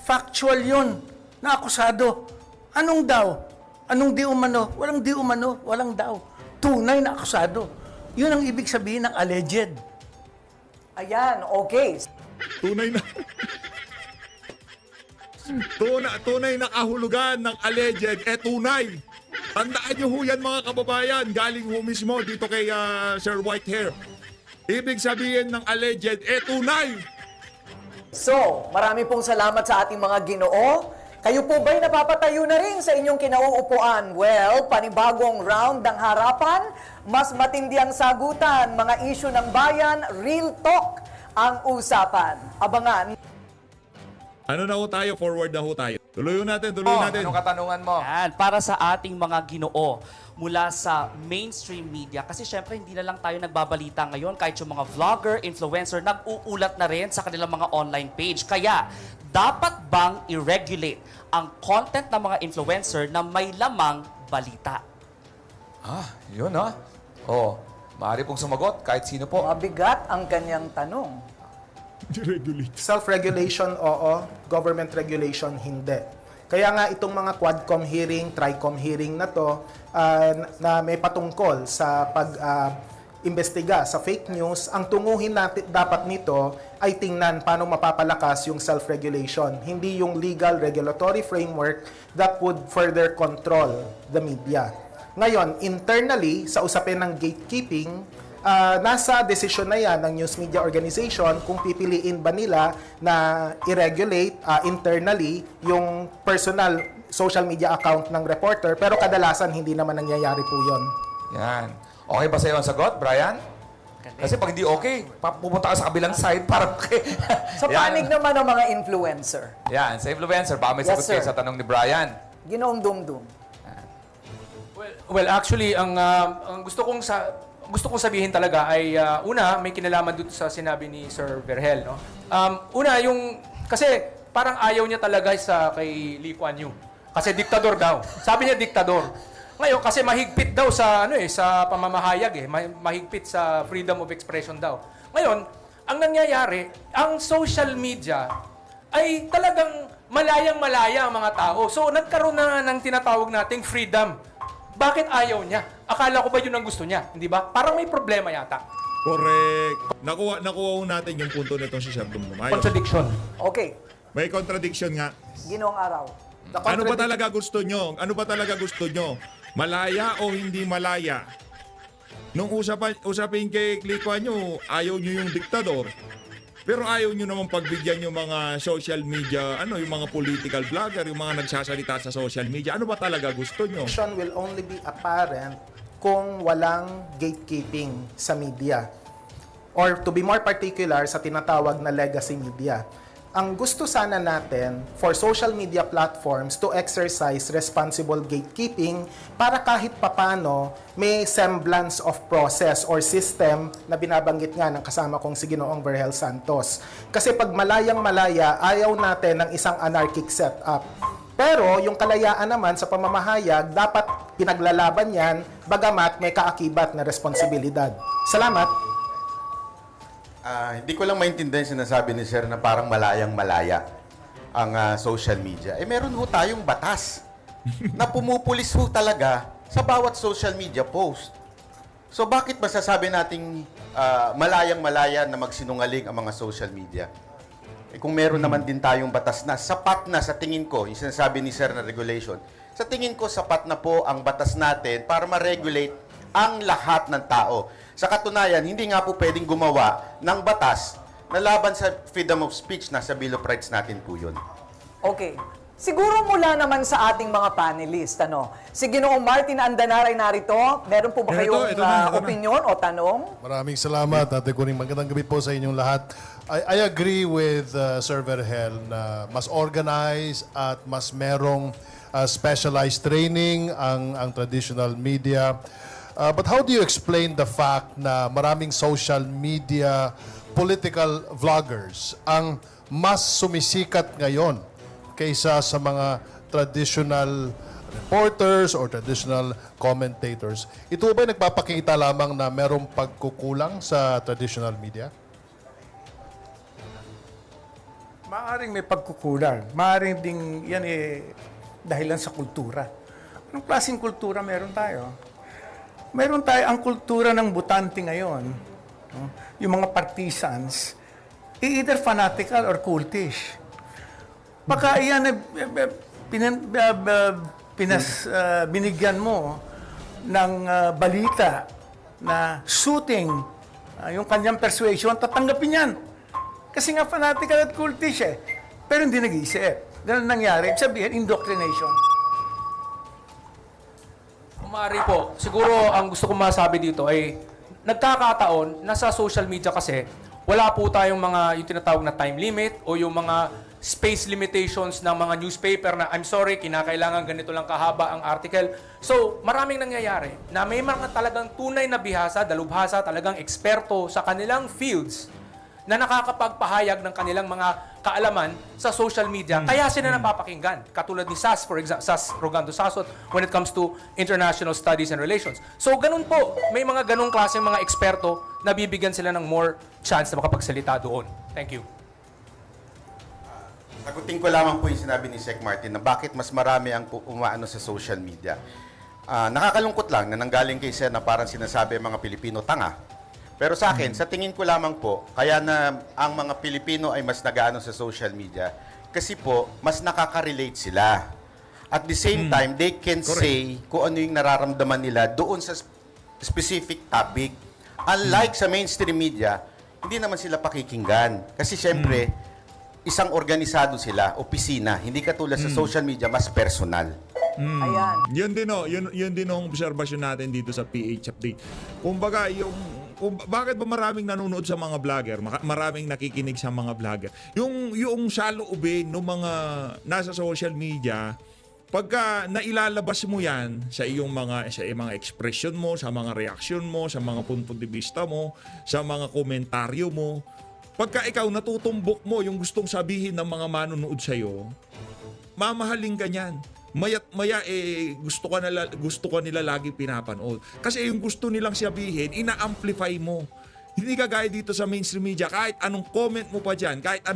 Factual yun. Naakusado. Anong daw? Anong di umano? Walang di umano. Walang daw. Tunay na akusado. Yun ang ibig sabihin ng alleged.
Ayan, okay.
Tunay na... tunay na kahulugan ng alleged, tunay. Tandaan nyo ho yan mga kababayan, galing ho mismo dito kay Sir Whitehair. Ibig sabihin ng alleged, tunay.
So, marami pong salamat sa ating mga Ginoo. Kayo po ba'y napapatayo na rin sa inyong kinauupuan? Well, panibagong round ng harapan, mas matindi ang sagutan, mga issue ng bayan, real talk ang usapan. Abangan.
Ano na ho tayo? Forward na ho tayo. Tuloy natin.
Anong katanungan mo?
Yan, para sa ating mga Ginoo mula sa mainstream media. Kasi syempre hindi na lang tayo nagbabalita ngayon. Kahit yung mga vlogger, influencer, nag-uulat na rin sa kanilang mga online page. Kaya, dapat bang i-regulate ang content ng mga influencer na may lamang balita?
Yun maaari pong sumagot kahit sino po.
Mabigat ang kanyang tanong.
Self-regulation, oo. Government regulation, hindi. Kaya nga itong mga Quadcom hearing, Tricom hearing na to, na may patungkol sa imbestiga sa fake news, ang tunguhin natin dapat nito ay tingnan paano mapapalakas yung self-regulation, hindi yung legal regulatory framework that would further control the media. Ngayon, internally, sa usapin ng gatekeeping, nasa desisyon na yan ng news media organization kung pipiliin ba nila na i-regulate internally yung personal social media account ng reporter, pero kadalasan hindi naman nangyayari po yun.
Yan. Okay ba sa iyo ang sagot, Brian? Kasi pag hindi okay, pupunta ka sa kabilang side para
Sa panig naman ng mga influencer.
Yan, sa influencer. Baka may
Yes,
sagot kayo
sir.
sa tanong ni Brian.
Ginoong Dumdum.
Well, actually, ang gusto kong sabihin talaga ay una, may kinalaman dito sa sinabi ni Sir Verhel, no? Una, kasi parang ayaw niya talaga kay Lee Kuan Yew. Kasi diktador daw. Sabi niya diktador. Ngayon, kasi mahigpit daw sa pamamahayag mahigpit sa freedom of expression daw. Ngayon, ang nangyayari, ang social media ay talagang malayang-malaya ang mga tao. So, nagkaroon na ng tinatawag nating freedom. Bakit ayaw niya? Akala ko ba yun ang gusto niya? Hindi ba? Parang may problema yata.
Correct. Nakuha ho natin yung punto nito si Sir Dumdum. Ayos.
Contradiction.
Okay.
May contradiction nga.
Ginoong Araw.
Ano ba talaga gusto nyo? Ano ba talaga gusto nyo? Malaya o hindi malaya? Nung usapin kay Lee Kuan Yew, ayaw nyo yung diktador. Pero ayaw nyo naman pagbigyan yung mga social media, yung mga political vlogger, yung mga nagsasalita sa social media. Ano ba talaga gusto nyo?
Will only be apparent kung walang gatekeeping sa media. Or to be more particular, sa tinatawag na legacy media. Ang gusto sana natin for social media platforms to exercise responsible gatekeeping para kahit papano may semblance of process or system na binabanggit nga ng kasama kong si Ginoong Verhel Santos. Kasi pag malayang-malaya, ayaw natin ng isang anarchic setup. Pero yung kalayaan naman sa pamamahayag, dapat pinaglalaban yan, bagamat may kaakibat na responsibilidad. Salamat!
Hindi ko lang maintindihan sinasabi ni Sir na parang malayang-malaya ang social media. Meron ho tayong batas na pumupulis ho talaga sa bawat social media post. So bakit masasabi nating malayang-malaya na magsinungaling ang mga social media? Kung meron naman din tayong batas na sapat na sa tingin ko, yung sinasabi ni Sir na regulation, sa tingin ko sapat na po ang batas natin para ma-regulate ang lahat ng tao. Sa katunayan, hindi nga po pwedeng gumawa ng batas na laban sa freedom of speech. Nasa Bill of Rights natin po yun.
Okay. Siguro mula naman sa ating mga panelist, si Ginoong Martin Andanar ay narito. Meron po ba kayong
Ito na.
opinion o tanong?
Maraming salamat, Ate Kuning. Magandang gabi po sa inyong lahat. I agree with Sir Verhel na mas organized at mas merong specialized training ang traditional media. But how do you explain the fact na maraming social media political vloggers ang mas sumisikat ngayon kaysa sa mga traditional reporters or traditional commentators? Ito ba nagpapakita lamang na merong pagkukulang sa traditional media?
Maaring may pagkukulang. Maaring ding yan dahilan sa kultura. Anong klaseng kultura meron tayo? Meron tayo ang kultura ng butante ngayon. No? Yung mga partisans, either fanatical or cultish. Baka yan binigyan mo ng balita na suiting yung kanyang persuasion, tatanggapin yan. Kasi nga fanatical at cultish Pero hindi nag-iisip. Ganun nangyari. Ibig sabihin, indoctrination.
Kumari po, siguro ang gusto kong masabi dito ay nagkakataon na sa social media kasi wala po tayong yung tinatawag na time limit o yung mga space limitations ng mga newspaper na I'm sorry, kinakailangan ganito lang kahaba ang article. So, maraming nangyayari na may mga talagang tunay na bihasa, dalubhasa, talagang eksperto sa kanilang fields na nakakapagpahayag ng kanilang mga kaalaman sa social media. Kaya sila napapakinggan. Katulad ni SAS, for example, SAS Rogando Sasot, when it comes to international studies and relations. So, ganun po. May mga ganung klaseng mga eksperto na bibigyan sila ng more chance na makapagsalita doon. Thank you.
Sagutin ko lamang po yung sinabi ni Sec Martin na bakit mas marami ang umaano sa social media. Nakakalungkot lang na nanggaling kay Sen na parang sinasabi ang mga Pilipino tanga. Pero sa akin, sa tingin ko lamang po, kaya na ang mga Pilipino ay mas nagaano sa social media, kasi po, mas nakaka-relate sila. At the same time, they can say kung ano yung nararamdaman nila doon sa specific topic. Unlike sa mainstream media, hindi naman sila pakikinggan. Kasi syempre, isang organisado sila, opisina. Hindi katulad sa social media, mas personal.
Ayan.
Yun din ang obserbasyon natin dito sa PH Update. Kumbaga, bakit ba maraming nanonood sa mga vlogger? Maraming nakikinig sa mga vlogger. Yung saloobin ng mga nasa social media, pagka nailalabas mo yan sa iyong mga expression mo, sa mga reaction mo, sa mga punto de vista mo, sa mga komentaryo mo, pagka ikaw natutumbok mo yung gustong sabihin ng mga manonood sa'yo, mamahalin ka niyan. Maya't maya gusto ka nila lagi pinapanood. Kasi yung gusto nilang sabihin, ina-amplify mo. Hindi kagaya dito sa mainstream media, kahit anong comment mo pa diyan, kahit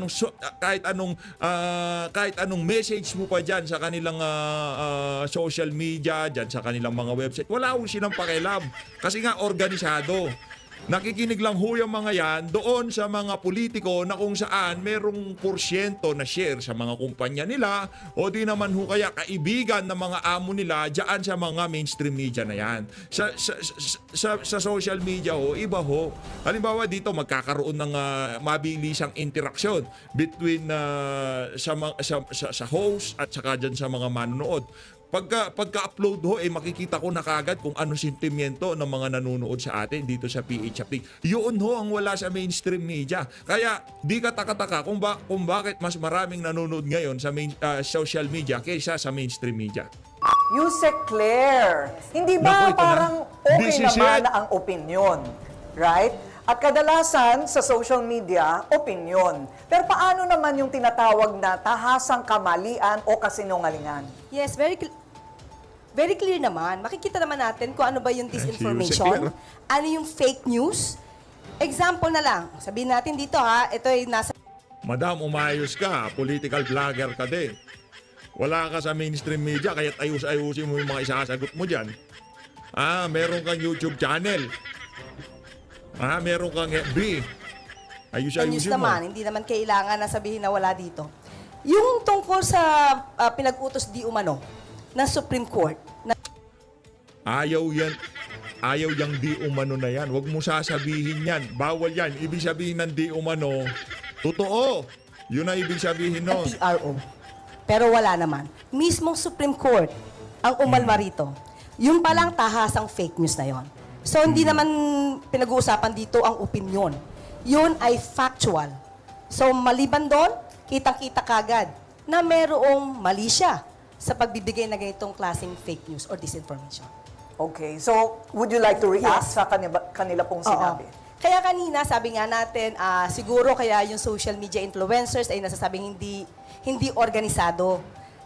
anong message mo pa diyan sa kanilang social media, diyan sa kanilang mga website, wala ho silang pakialam. Kasi nga organisado. Nakikinig lang ho yung mga yan doon sa mga politiko na kung saan merong porsyento na share sa mga kumpanya nila o di naman ho kaya kaibigan ng mga amo nila dyan sa mga mainstream media na yan. Sa social media ho, iba ho. Halimbawa dito magkakaroon ng mabilisang interaksyon between sa host at saka dyan sa mga manonood. Pagka-upload ho, makikita ko na kagad kung ano sentimiento ng mga nanonood sa atin dito sa PH Update. Yun ho ang wala sa mainstream media. Kaya di ka taka-taka kung bakit mas maraming nanonood ngayon sa social media kaysa sa mainstream media.
Yusek Claire, hindi ba
Naku, ito
parang
na.
okay
This is
naman
it.
ang opinion? Right? At kadalasan sa social media, opinion. Pero paano naman yung tinatawag na tahasang kamalian o kasinungalingan?
Yes, very clear naman. Makikita naman natin kung ano ba yung disinformation, ano yung fake news. Example na lang, sabihin natin dito ito ay nasa
Madam, umayos ka. Political vlogger ka din. Wala ka sa mainstream media, kaya't ayus-ayusin mo yung mga isasagot mo dyan. Meron kang YouTube channel. Meron kang FB.
news
Ayus-ayusin mo.
naman, hindi naman kailangan na sabihin na wala dito. Yung tungkol sa pinag-utos di umano ng Supreme Court,
Ayaw yang di umano na yan. Huwag mo sasabihin yan. Bawal yan. Ibig sabihin ng di umano, totoo. Yun ang ibig sabihin nun.
TRO. Pero wala naman. Mismong Supreme Court ang umalma rito. Yung palang tahasang fake news na yon. So, hindi naman pinag-uusapan dito ang opinion. Yun ay factual. So, maliban doon, kitang-kita kagad na merong mali siya sa pagbibigay na ganitong klaseng fake news or disinformation.
Okay, so would you like to react
Yes.
sa kanila pong sinabi?
Oo. Kaya kanina, sabi nga natin, siguro kaya yung social media influencers ay nasasabing hindi organisado.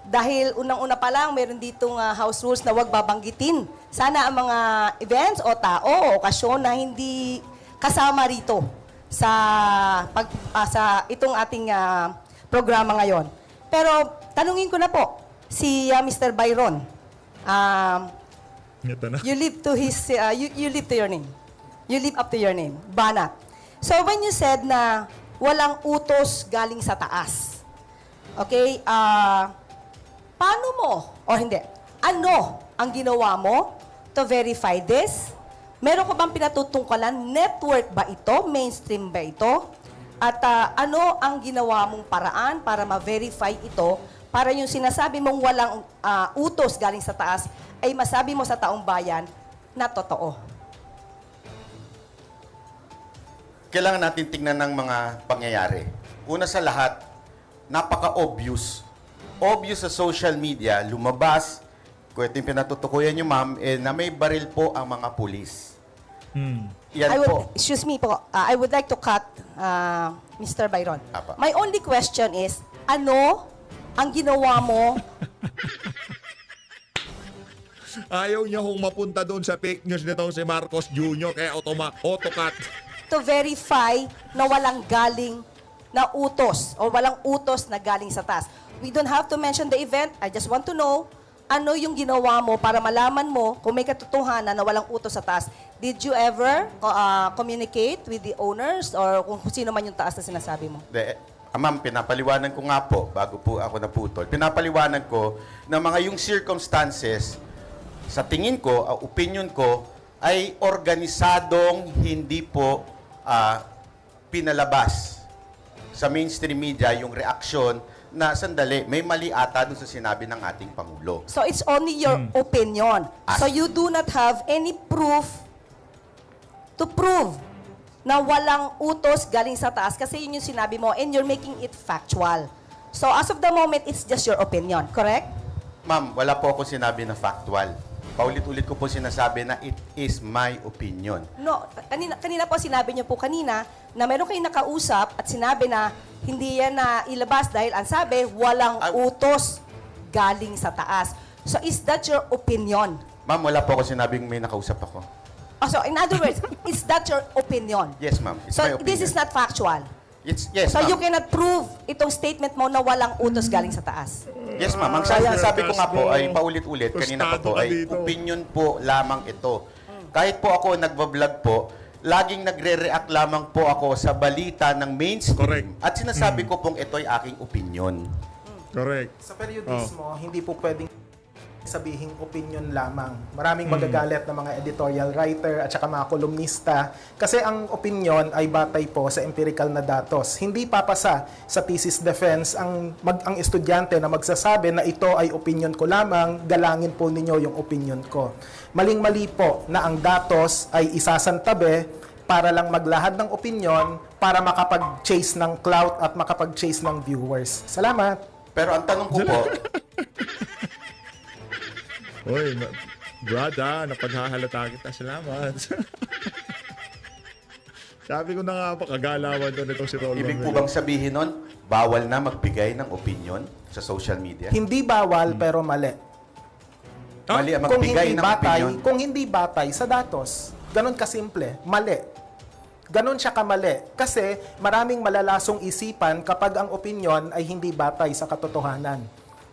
Dahil unang-una pa lang, meron ditong house rules na huwag babanggitin. Sana ang mga events o tao o okasyon na hindi kasama rito sa itong ating programa ngayon. Pero tanungin ko na po si Mr. Byron.
Ito na.
You live to you live to your name. You live up to your name. Banat. So when you said na walang utos galing sa taas. Okay? Paano mo, o hindi, ano ang ginawa mo to verify this? Meron ko bang pinatutungkalan? Network ba ito? Mainstream ba ito? At ano ang ginawa mong paraan para ma-verify ito para yung sinasabi mong walang utos galing sa taas ay masabi mo sa taong bayan na totoo?
Kailangan natin tingnan ng mga pangyayari. Una sa lahat, napaka-obvious. Obvious sa social media, lumabas, kung ito yung pinatutukuyan nyo, ma'am, na may baril po ang mga pulis. Yan po.
Excuse me po, I would like to cut Mr. Byron.
Apa.
My only question is, ano ang ginawa mo
Ayaw niya hong mapunta doon sa fake news nitong si Marcos Jr. Kaya autocut.
to verify na walang galing na utos o walang utos na galing sa taas? We don't have to mention the event. I just want to know, ano yung ginawa mo para malaman mo kung may katotohanan na walang utos sa taas? Did you ever communicate with the owners or kung sino man yung taas na sinasabi mo?
Ma'am, pinapaliwanan ko nga po, bago po ako naputol, pinapaliwanan ko na mga yung circumstances, sa tingin ko, opinion ko, ay organisadong hindi po pinalabas sa mainstream media yung reaksyon na sandali, may mali ata doon sa sinabi ng ating Pangulo.
So it's only your opinion. So you do not have any proof to prove na walang utos galing sa taas kasi yun yung sinabi mo and you're making it factual. So as of the moment, it's just your opinion, correct?
Ma'am, wala po ako sinabi na factual. Paulit-ulit ko po sinasabi na it is my opinion.
No, kanina po sinabi niyo po kanina na meron kayong nakausap at sinabi na hindi yan na ilabas dahil ang sabi, walang utos galing sa taas. So is that your opinion?
Ma'am, wala po ako sinabing may nakausap ako.
Oh, so in other words, is that your opinion?
Yes, ma'am. It's
So
my opinion.
this is not factual.
Yes,
So
ma'am.
you cannot prove itong statement mo na walang utos galing sa taas.
Yes, ma'am. Ang sabi ko nga po ay paulit-ulit, kanina pa po, ay opinion po lamang ito. Kahit po ako nagbablog po, laging nagre-react lamang po ako sa balita ng mainstream.
Correct.
At sinasabi ko pong ito'y aking opinion.
Correct.
Sa periodismo, hindi po pwedeng sabihing opinion lamang. Maraming magagalit na mga editorial writer at saka mga kolumnista kasi ang opinion ay batay po sa empirical na datos. Hindi papasa sa thesis defense ang estudyante na magsasabi na ito ay opinion ko lamang, galangin po ninyo yung opinion ko. Maling-mali po na ang datos ay isasantabi para lang maglahad ng opinion para makapag-chase ng clout at makapag-chase ng viewers. Salamat!
Pero ang tanong ko po,
Uy, brada, napaghahalata kita. Salamat. Sabi ko na nga pa, kagalawan doon itong si Rolando.
ibig po bang sabihin nun, bawal na magbigay ng opinion sa social media?
Hindi bawal pero mali.
Mali ang
Kung
magbigay
hindi
ng
batay,
opinion.
kung hindi batay sa datos, ganun kasimple, mali. Ganun siya kamali. Kasi maraming malalasong isipan kapag ang opinion ay hindi batay sa katotohanan.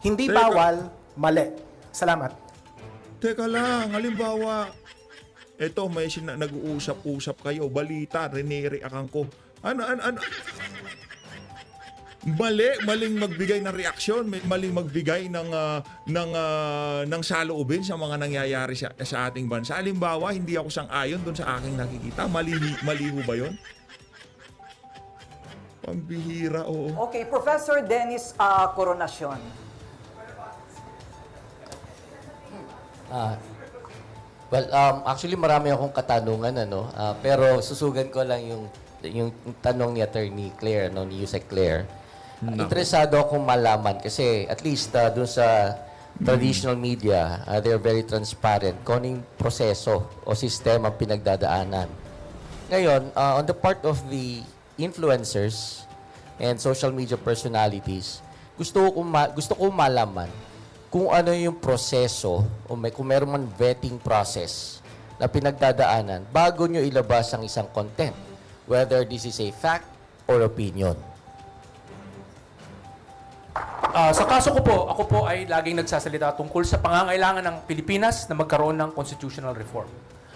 Hindi
Teka.
bawal, mali. Salamat.
Teka lang, halimbawa, eto may nag-uusap-usap kayo, balita, rinireakan ko. Ano? Maling magbigay ng reaksyon, maling magbigay ng saloobin sa mga nangyayari sa ating bansa. Halimbawa, hindi ako sang-ayon doon sa aking nakikita. Mali ho ba yun? Pambihira, oo.
Okay, Professor Dennis Coronacion.
Actually marami akong katanungan pero susugan ko lang yung tanong ni Attorney Claire ni Yusek Claire. Interesado akong malaman kasi at least doon sa traditional media, they're very transparent kung anong proseso o sistema ang pinagdadaanan. Ngayon, on the part of the influencers and social media personalities, gusto ko malaman kung ano yung proseso o kung meron man vetting process na pinagdadaanan bago nyo ilabas ang isang content, whether this is a fact or opinion.
Sa kaso ko po, ako po ay laging nagsasalita tungkol sa pangangailangan ng Pilipinas na magkaroon ng constitutional reform.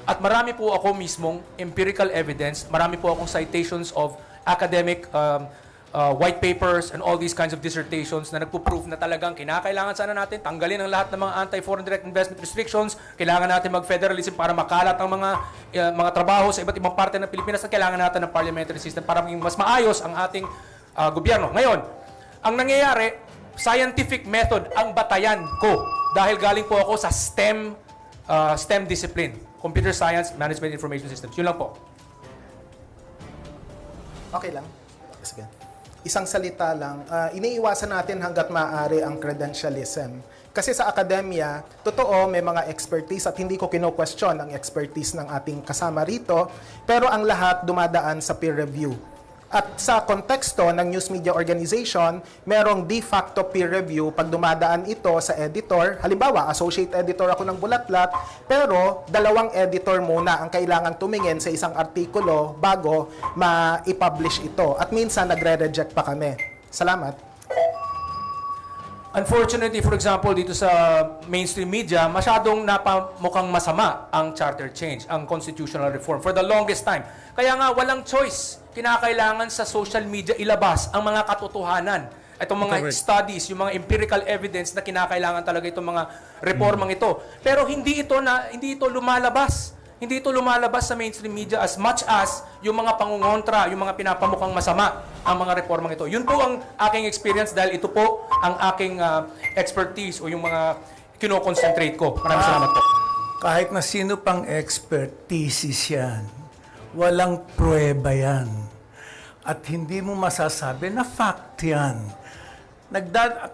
At marami po ako mismong empirical evidence, marami po akong citations of academic white papers and all these kinds of dissertations na nagpo-prove na talagang kinakailangan sana natin tanggalin ang lahat ng mga anti-foreign direct investment restrictions, kailangan natin mag-federalism para makalat ang mga trabaho sa iba't ibang parte ng Pilipinas at kailangan natin ng parliamentary system para maging mas maayos ang ating gobyerno. Ngayon, ang nangyayari, scientific method ang batayan ko dahil galing po ako sa STEM discipline, Computer Science, Management Information Systems. Yun lang po.
Okay lang. Sige. Isang salita lang, iniiwasan natin hanggat maaari ang credentialism. Kasi sa akademya, totoo, may mga expertise at hindi ko kino-question ang expertise ng ating kasama rito, pero ang lahat dumadaan sa peer review. At sa konteksto ng news media organization, merong de facto peer review pag dumadaan ito sa editor. Halimbawa, associate editor ako ng Bulatlat, pero dalawang editor muna ang kailangan tumingin sa isang artikulo bago ma-publish ito. At minsan, nagre-reject pa kami. Salamat.
Unfortunately, for example, dito sa mainstream media, masyadong napamukhang masama ang charter change, ang constitutional reform for the longest time. Kaya nga, walang choice. Kinakailangan sa social media ilabas ang mga katotohanan. Itong mga studies, yung mga empirical evidence na kinakailangan talaga itong mga reformang ito. Pero hindi ito lumalabas. Hindi ito lumalabas sa mainstream media as much as yung mga pangungontra, yung mga pinapamukhang masama ang mga reformang ito. Yun po ang aking experience dahil ito po ang aking expertise o yung mga kino-concentrate ko. Maraming salamat po.
Kahit na sino pang expertise yan, walang pruweba yan. At hindi mo masasabi na fact yan.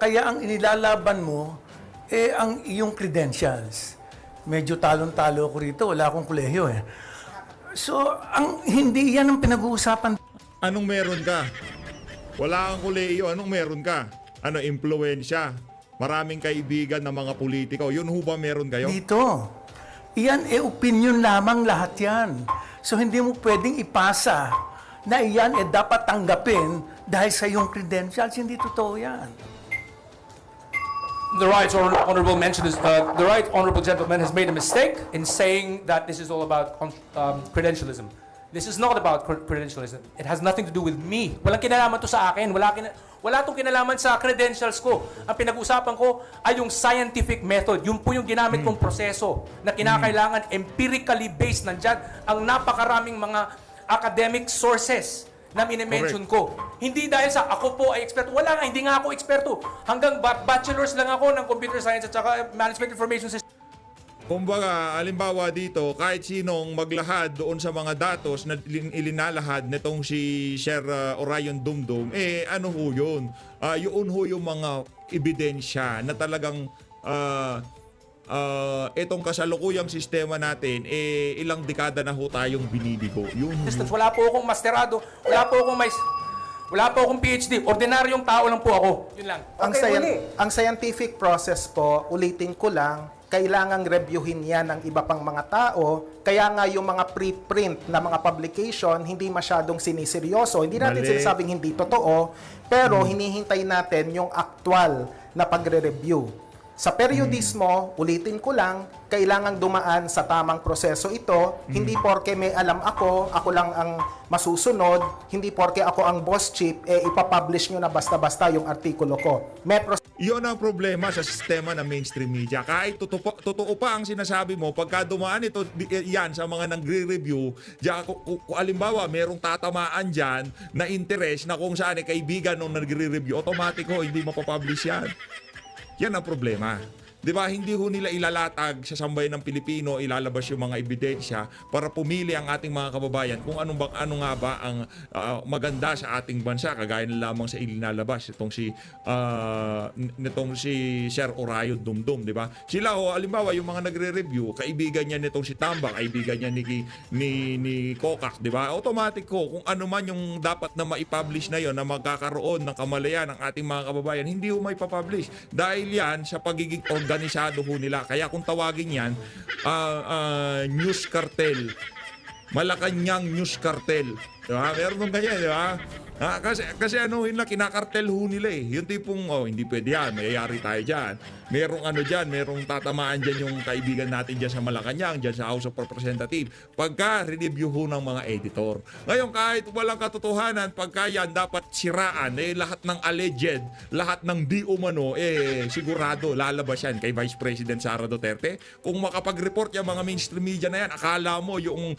Kaya ang inilalaban mo, ang iyong credentials. Medyo talon-talo ako rito, wala akong kolehiyo eh. So, hindi yan ang pinag-uusapan.
Anong meron ka? Wala kang kolehiyo, anong meron ka? Ano, impluwensya? Maraming kaibigan ng mga politiko. Yun ho ba meron kayo?
Dito. Iyan, opinion lamang lahat yan. So, hindi mo pwedeng ipasa na iyan dapat tanggapin dahil sa iyong credentials. Hindi totoo yan.
The right honorable gentleman has made a mistake in saying that this is all about credentialism. This is not about credentialism. It has nothing to do with me. Walang kinalaman to sa akin. Wala tong kinalaman sa credentials ko. Ang pinag-usapan ko ay yung scientific method. Yun po yung ginamit kong proseso na kinakailangan empirically based. Nandyan ang napakaraming mga academic sources na minimension ko. Hindi dahil sa ako po ay eksperto. Wala nga, hindi nga ako eksperto. Hanggang bachelor's lang ako ng computer science at saka management information system.
Kumbaga, alimbawa dito, kahit sinong maglahad doon sa mga datos na ilinalahad nitong si Sir Orion Dumdum, ano ho yun? Yun ho yung mga ebidensya na talagang itong kasalukuyang sistema natin, ilang dekada na ho tayong binibigo. Yun.
Wala po akong masterado, wala po akong PhD. Ordinaryong tao lang po ako. Yun lang.
Ang scientific process po, ulitin ko lang, kailangang reviewin yan ng iba pang mga tao. Kaya nga yung mga preprint na mga publication, hindi masyadong siniseryoso. Hindi natin sinasabing hindi totoo, pero hinihintay natin yung actual na pagre-review. Sa periodismo, ulitin ko lang, kailangang dumaan sa tamang proseso ito. Hindi porke may alam ako lang ang masusunod. Hindi porke ako ang boss chief, ipapublish nyo na basta-basta yung artikulo ko.
Yun ang problema sa sistema ng mainstream media. Kahit totoo pa ang sinasabi mo, pagka dumaan ito yan sa mga nagre-review, kung alimbawa merong tatamaan dyan na interest na kung saan kaibigan nung nagre-review, automatiko hindi mapapublish yan. Yan ang problema. Di ba, hindi ho nila ilalatag sa sambayan ng Pilipino, ilalabas yung mga ebidensya para pumili ang ating mga kababayan kung ano nga ba ang maganda sa ating bansa, kagaya na lamang sa ilinalabas nitong si Sir Orion Dumdum, di ba? Sila ho, alimbawa, yung mga nagre-review, kaibigan niya nitong si Tamba, kaibigan niya ni Kokak, di ba? Automatic ho, kung ano man yung dapat na maipublish na yon na magkakaroon ng kamalayan ng ating mga kababayan, hindi ho maipapublish. Dahil yan sa pagiging organisado ho nila. Kaya kung tawagin yan, news cartel. Malacanang news cartel. Diba? Meron nung ganyan, di ba? Kasi ano, kinakartel ho nila eh. Yung tipong, hindi pwede yan, mayayari tayo dyan. Merong ano dyan, merong tatamaan dyan yung kaibigan natin dyan sa Malacanang, dyan sa House of Representatives. Pagka review ho ng mga editor. Ngayon, kahit walang katotohanan, pagka yan dapat siraan, lahat ng alleged, lahat ng di umano, sigurado lalabas yan kay Vice President Sara Duterte. Kung makapag-report yung mga mainstream media na yan, akala mo yung